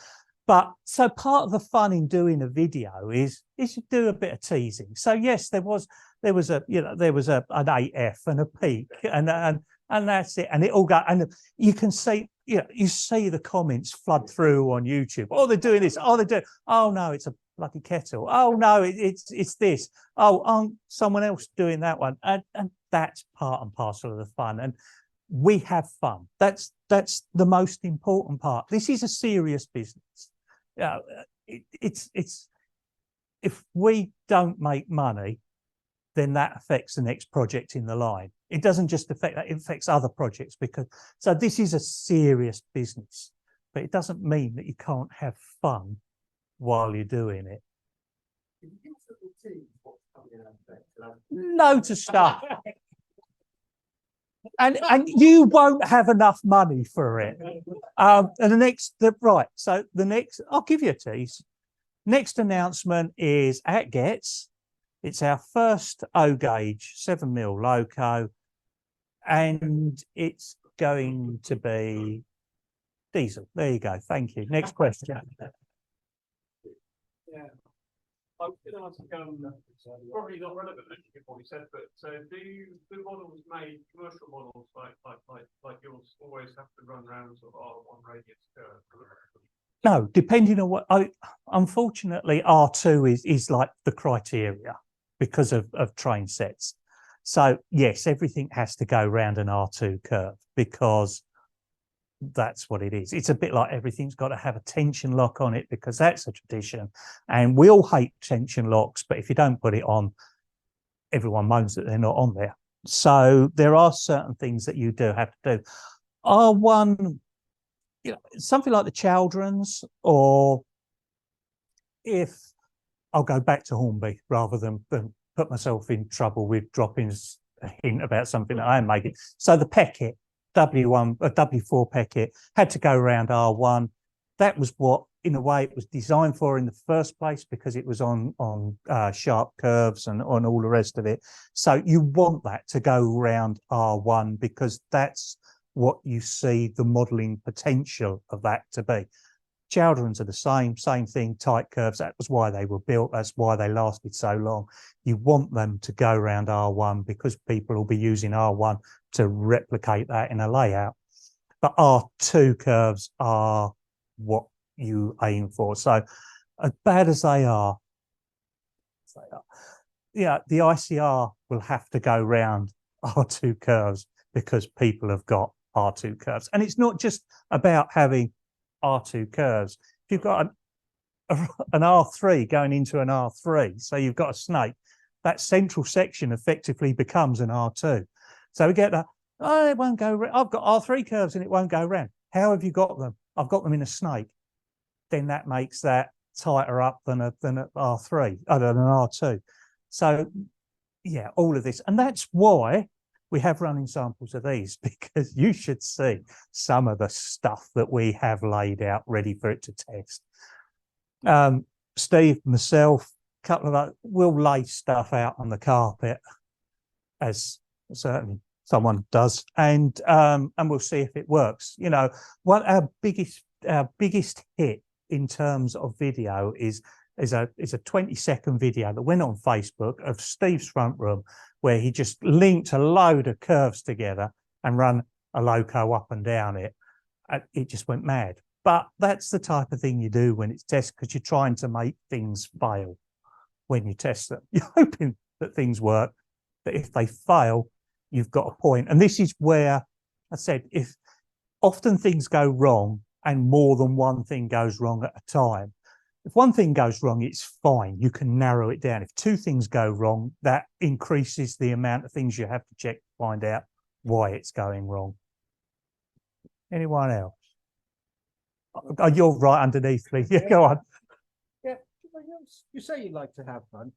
But so part of the fun in doing a video is you do a bit of teasing. So yes, there was an AF and a peak and that's it. And it all got, and you can see, you see the comments flood through on YouTube. Oh, they're doing this. Oh, they're doing, oh no, it's a bloody kettle. Oh no, it's this. Oh, someone else doing that one. And that's part and parcel of the fun. And we have fun. That's the most important part. This is a serious business. It's if we don't make money, then that affects the next project in the line. It doesn't just affect that, it affects other projects, because so this is a serious business, but it doesn't mean that you can't have fun while you're doing it. Loads of stuff. And you won't have enough money for it. And I'll give you a tease. Next announcement is at Getz. It's our first O gauge 7mm loco, and it's going to be Diesel. There you go. Thank you. Next question. Yeah. I was going to ask, probably not relevant, actually, what you said, but do models made, commercial models like yours, always have to run around sort of R1 radius curve? No, depending on what. Unfortunately, R2 is like the criteria because of train sets. So yes, everything has to go round an R2 curve because that's what it is. It's a bit like everything's got to have a tension lock on it because that's a tradition. And we all hate tension locks, but if you don't put it on, everyone moans that they're not on there. So there are certain things that you do have to do. R1, you know, something like the Chaldrons, or if I'll go back to Hornby rather than put myself in trouble with dropping a hint about something that I am making. So the Peckett, W4 Peckett had to go around R1. That was what, in a way, it was designed for in the first place because it was on sharp curves and on all the rest of it. So you want that to go around R1 because that's what you see the modelling potential of that to be. Chaldrons are the same thing, tight curves. That was why they were built. That's why they lasted so long. You want them to go around R1 because people will be using R1 to replicate that in a layout. But R2 curves are what you aim for. So as bad as they are, yeah, the ICR will have to go round R2 curves because people have got R2 curves. And it's not just about having R2 curves. If you've got an R3 going into an R3, so you've got a snake, that central section effectively becomes an R2. So we get that, oh, it won't go, I've got R3 curves and it won't go round. How have you got them? I've got them in a snake. Then that makes that tighter up than an R3, than an R2. So yeah, all of this. And that's why we have running samples of these, because you should see some of the stuff that we have laid out ready for it to test. Steve, myself, a couple of us, we'll lay stuff out on the carpet, as certainly someone does, and we'll see if it works. You know, what our biggest hit in terms of video is a 20-second video that went on Facebook of Steve's front room, where he just linked a load of curves together and run a loco up and down it. It just went mad. But that's the type of thing you do when it's tested, because you're trying to make things fail when you test them. You're hoping that things work, but if they fail, you've got a point. And this is where I said, if often things go wrong and more than one thing goes wrong at a time, if one thing goes wrong, it's fine. You can narrow it down. If two things go wrong, that increases the amount of things you have to check to find out why it's going wrong. Anyone else? Oh, you're right underneath me. Yeah, go on. Yeah, you say you like to have fun.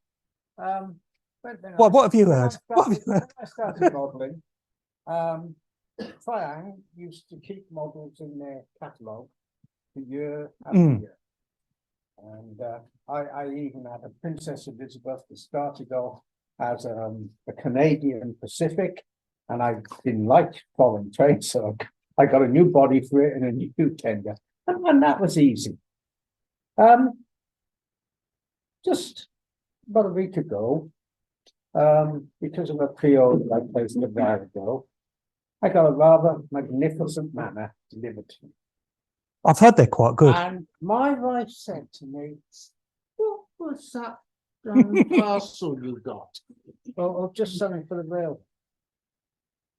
Well, what have you heard? What have you heard? When I started modelling, Triang used to keep models in their catalogue for year after year. And I even had a Princess Elizabeth that started off as a Canadian Pacific, and I didn't like foreign trade, so I got a new body for it and a new tender, and that was easy. Just about a week ago, because of a PO that I placed a while ago, I got a rather magnificent manor delivered to me. I've heard they're quite good. And my wife said to me, "What was that parcel you got?" Well, just something for the railway.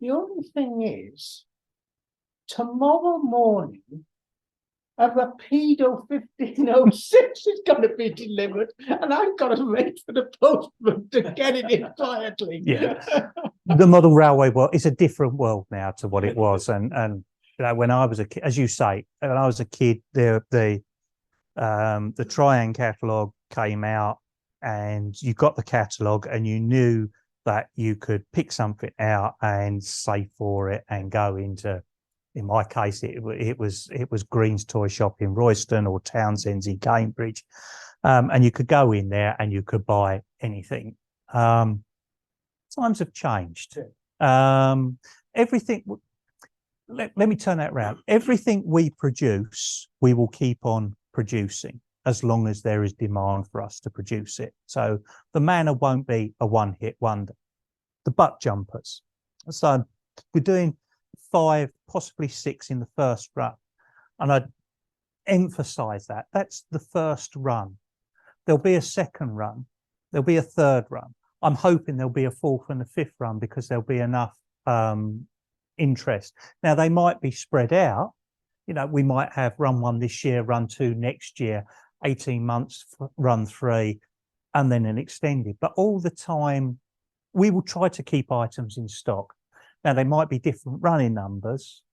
The only thing is, tomorrow morning, a Rapido 1506 is going to be delivered, and I've got to wait for the postman to get it in quietly. Yeah. The model railway world is a different world now to what it was, and you know, when I was a kid, as you say, when I was a kid, the Triang catalogue came out, and you got the catalogue, and you knew that you could pick something out and save for it and go into. In my case, it was Green's Toy Shop in Royston or Townsend's in Cambridge, and you could go in there and you could buy anything. Times have changed. Everything. let me turn that round. Everything we produce, we will keep on producing as long as there is demand for us to produce it. So the Manor won't be a one-hit wonder. The butt jumpers. So we're doing 5, possibly 6 in the first run. And I'd emphasize that. That's the first run. There'll be a second run. There'll be a third run. I'm hoping there'll be a fourth and a fifth run because there'll be enough interest. Now, they might be spread out. You know, we might have run 1 this year, run 2 next year, 18 months, run 3, and then an extended. But all the time, we will try to keep items in stock. Now, they might be different running numbers,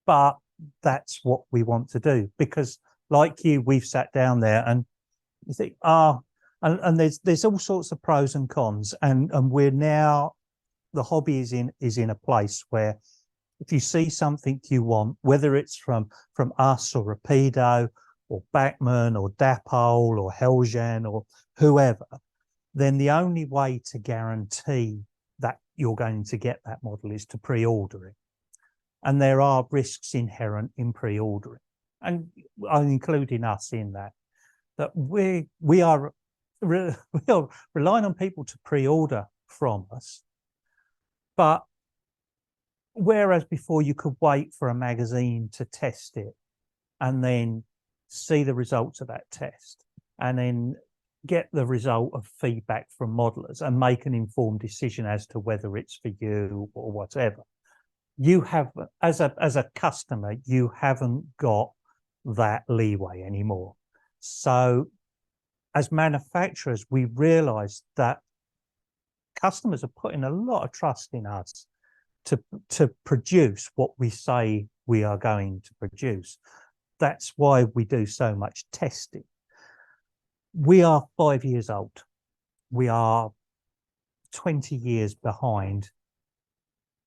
but that's what we want to do. Because like you, we've sat down there and you think, and there's all sorts of pros and cons. And we're now, the hobby is in a place where if you see something you want, whether it's from us or Rapido or Bachmann or Dapol or Heljan or whoever, then the only way to guarantee that you're going to get that model is to pre-order it. And there are risks inherent in pre-ordering, and I'm including us in that, that we are relying on people to pre-order from us. But whereas before you could wait for a magazine to test it and then see the results of that test and then get the result of feedback from modelers and make an informed decision as to whether it's for you or whatever, you have, as a customer, you haven't got that leeway anymore. So as manufacturers, we realize that customers are putting a lot of trust in us to produce what we say we are going to produce. That's why we do so much testing. We are 5 years old. We are 20 years behind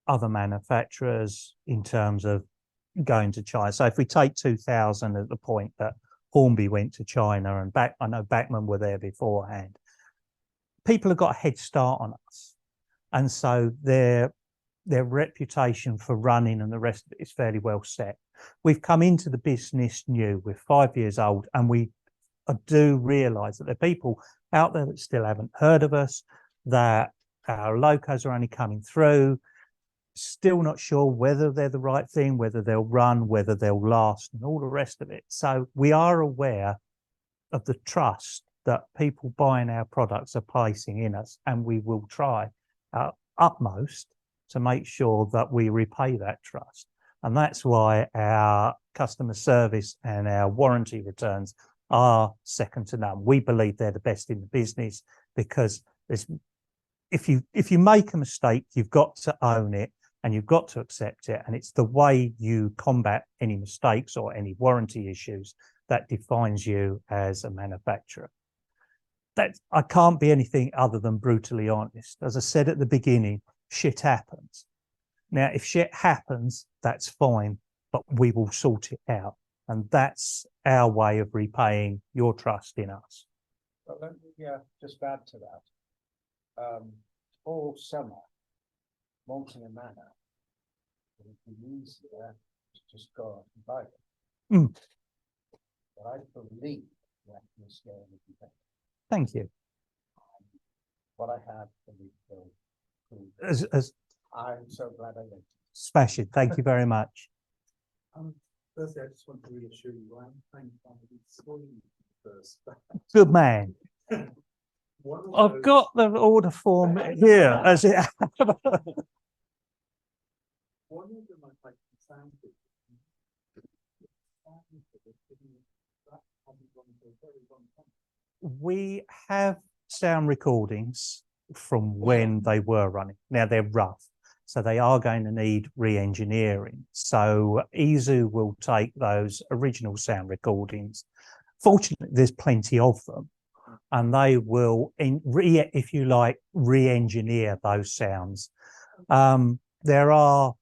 other manufacturers in terms of going to China. So if we take 2000 at the point that Hornby went to China, and I know Bachmann were there beforehand, people have got a head start on us. And so their reputation for running and the rest of it is fairly well set. We've come into the business new, we're 5 years old, and we do realise that there are people out there that still haven't heard of us, that our locos are only coming through, still not sure whether they're the right thing, whether they'll run, whether they'll last, and all the rest of it. So we are aware of the trust that people buying our products are placing in us, and we will try our utmost to make sure that we repay that trust. And that's why our customer service and our warranty returns are second to none. We believe they're the best in the business because if you make a mistake, you've got to own it and you've got to accept it. And it's the way you combat any mistakes or any warranty issues that defines you as a manufacturer. That I can't be anything other than brutally honest. As I said at the beginning, shit happens. Now, if shit happens, that's fine, but we will sort it out. And that's our way of repaying your trust in us. But let me just add to that. All summer, wanting a Manor, it would be easier to just go out and buy it. Mm. But I believe that this year would be better. Thank you. What I had for the As I'm so glad I did. smashing. Thank you very much. Firstly, I just want to reassure you, I'm trying to spoil you first. Good man. I've got the order form here as it. One of them I'd like to sound with. We have sound recordings from when they were running. Now they're rough, so they are going to need re-engineering. So EZoo will take those original sound recordings. Fortunately, there's plenty of them, and they will, if you like, re-engineer those sounds. There are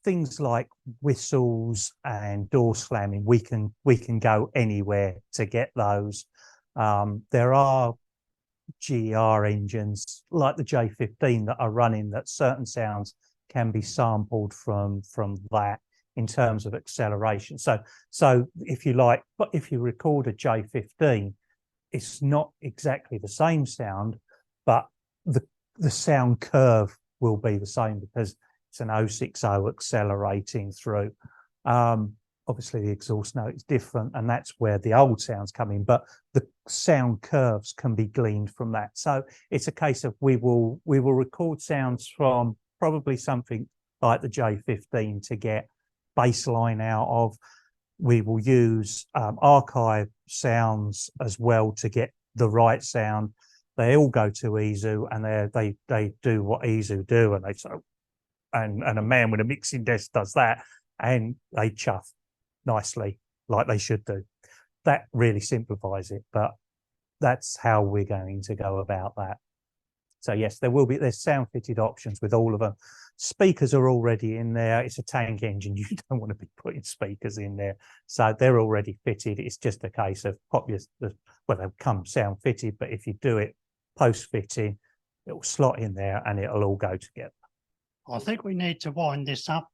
things like whistles and door slamming. We can go anywhere to get those. There are GR engines like the J15 that are running that certain sounds can be sampled from that in terms of acceleration. So if you like, but if you record a J15, it's not exactly the same sound, but the sound curve will be the same because it's an 060 accelerating through. Obviously the exhaust note is different, and that's where the old sounds come in, but the sound curves can be gleaned from that. So it's a case of we will record sounds from probably something like the J15 to get baseline out of. We will use archive sounds as well to get the right sound. They all go to EZU, and they do what EZU do, and and a man with a mixing desk does that, and they chuff nicely like they should do. That really simplifies it, but that's how we're going to go about that. So yes, there's sound fitted options with all of them. Speakers are already in there. It's a tank engine. You don't want to be putting speakers in there. So they're already fitted. It's just a case of well, they come sound fitted, but if you do it post fitting, it will slot in there and it'll all go together. I think we need to wind this up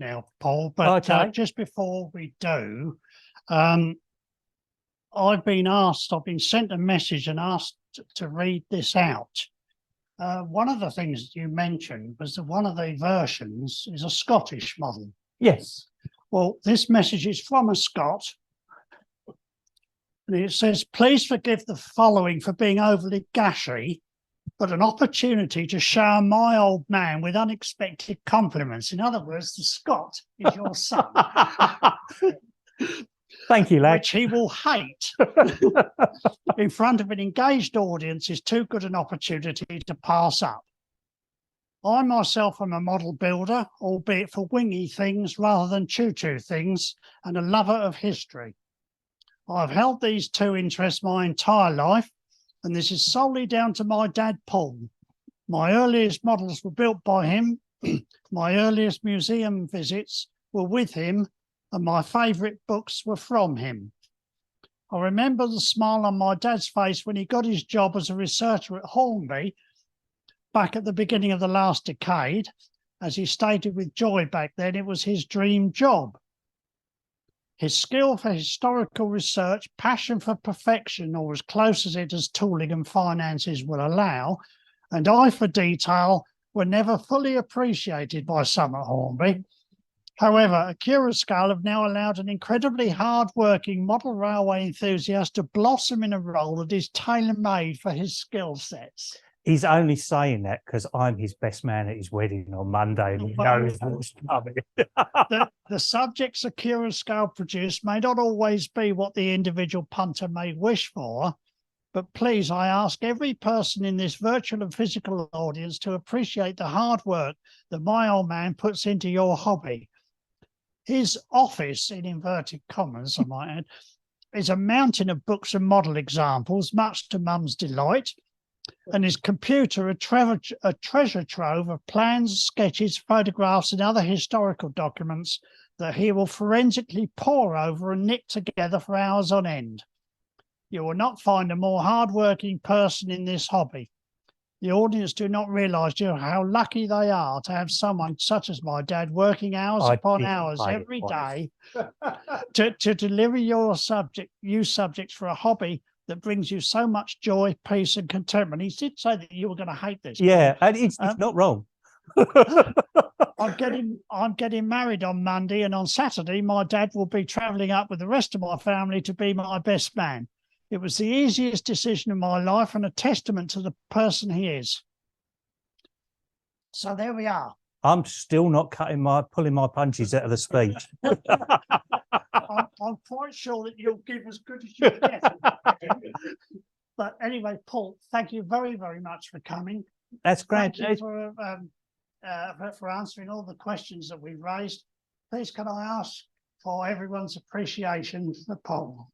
now, Paul, but Okay. just before we do, I've been sent a message and asked to read this out. One of the things you mentioned was that one of the versions is a Scottish model. Yes. Well, this message is from a Scot. And it says, please forgive the following for being overly gashy, but an opportunity to shower my old man with unexpected compliments. In other words, the Scot is your son, Thank you, lad. which he will hate in front of an engaged audience is too good an opportunity to pass up. I myself am a model builder, albeit for wingy things rather than choo-choo things, and a lover of history. I've held these two interests my entire life, and this is solely down to my dad, Paul. My earliest models were built by him, my earliest museum visits were with him, and my favourite books were from him. I remember the smile on my dad's face when he got his job as a researcher at Hornby back at the beginning of the last decade. As he stated with joy back then, it was his dream job. His skill for historical research, passion for perfection, or as close as it as tooling and finances will allow, and eye for detail were never fully appreciated by some at Hornby. However, Accurascale have now allowed an incredibly hard-working model railway enthusiast to blossom in a role that is tailor-made for his skill sets. He's only saying that because I'm his best man at his wedding on Monday, and he knows what's coming. The subjects Accurascale produce may not always be what the individual punter may wish for, but please, I ask every person in this virtual and physical audience to appreciate the hard work that my old man puts into your hobby. His office, in inverted commas, I might add, is a mountain of books and model examples, much to Mum's delight, and his computer a treasure trove of plans, sketches, photographs, and other historical documents that he will forensically pore over and knit together for hours on end. You will not find a more hard-working person in this hobby. The audience do not realise how lucky they are to have someone such as my dad working hours upon hours every day to deliver you subjects for a hobby that brings you so much joy, peace, and contentment. He did say that you were going to hate this. Yeah, and it's not wrong. I'm getting married on Monday, and on Saturday, my dad will be travelling up with the rest of my family to be my best man. It was the easiest decision of my life and a testament to the person he is. So there we are. I'm still not pulling my punches out of the speech. I'm quite sure that you'll give as good as you get. But anyway, Paul, thank you very, very much for coming. That's great. Thank you for answering all the questions that we've raised. Please, can I ask for everyone's appreciation for Paul?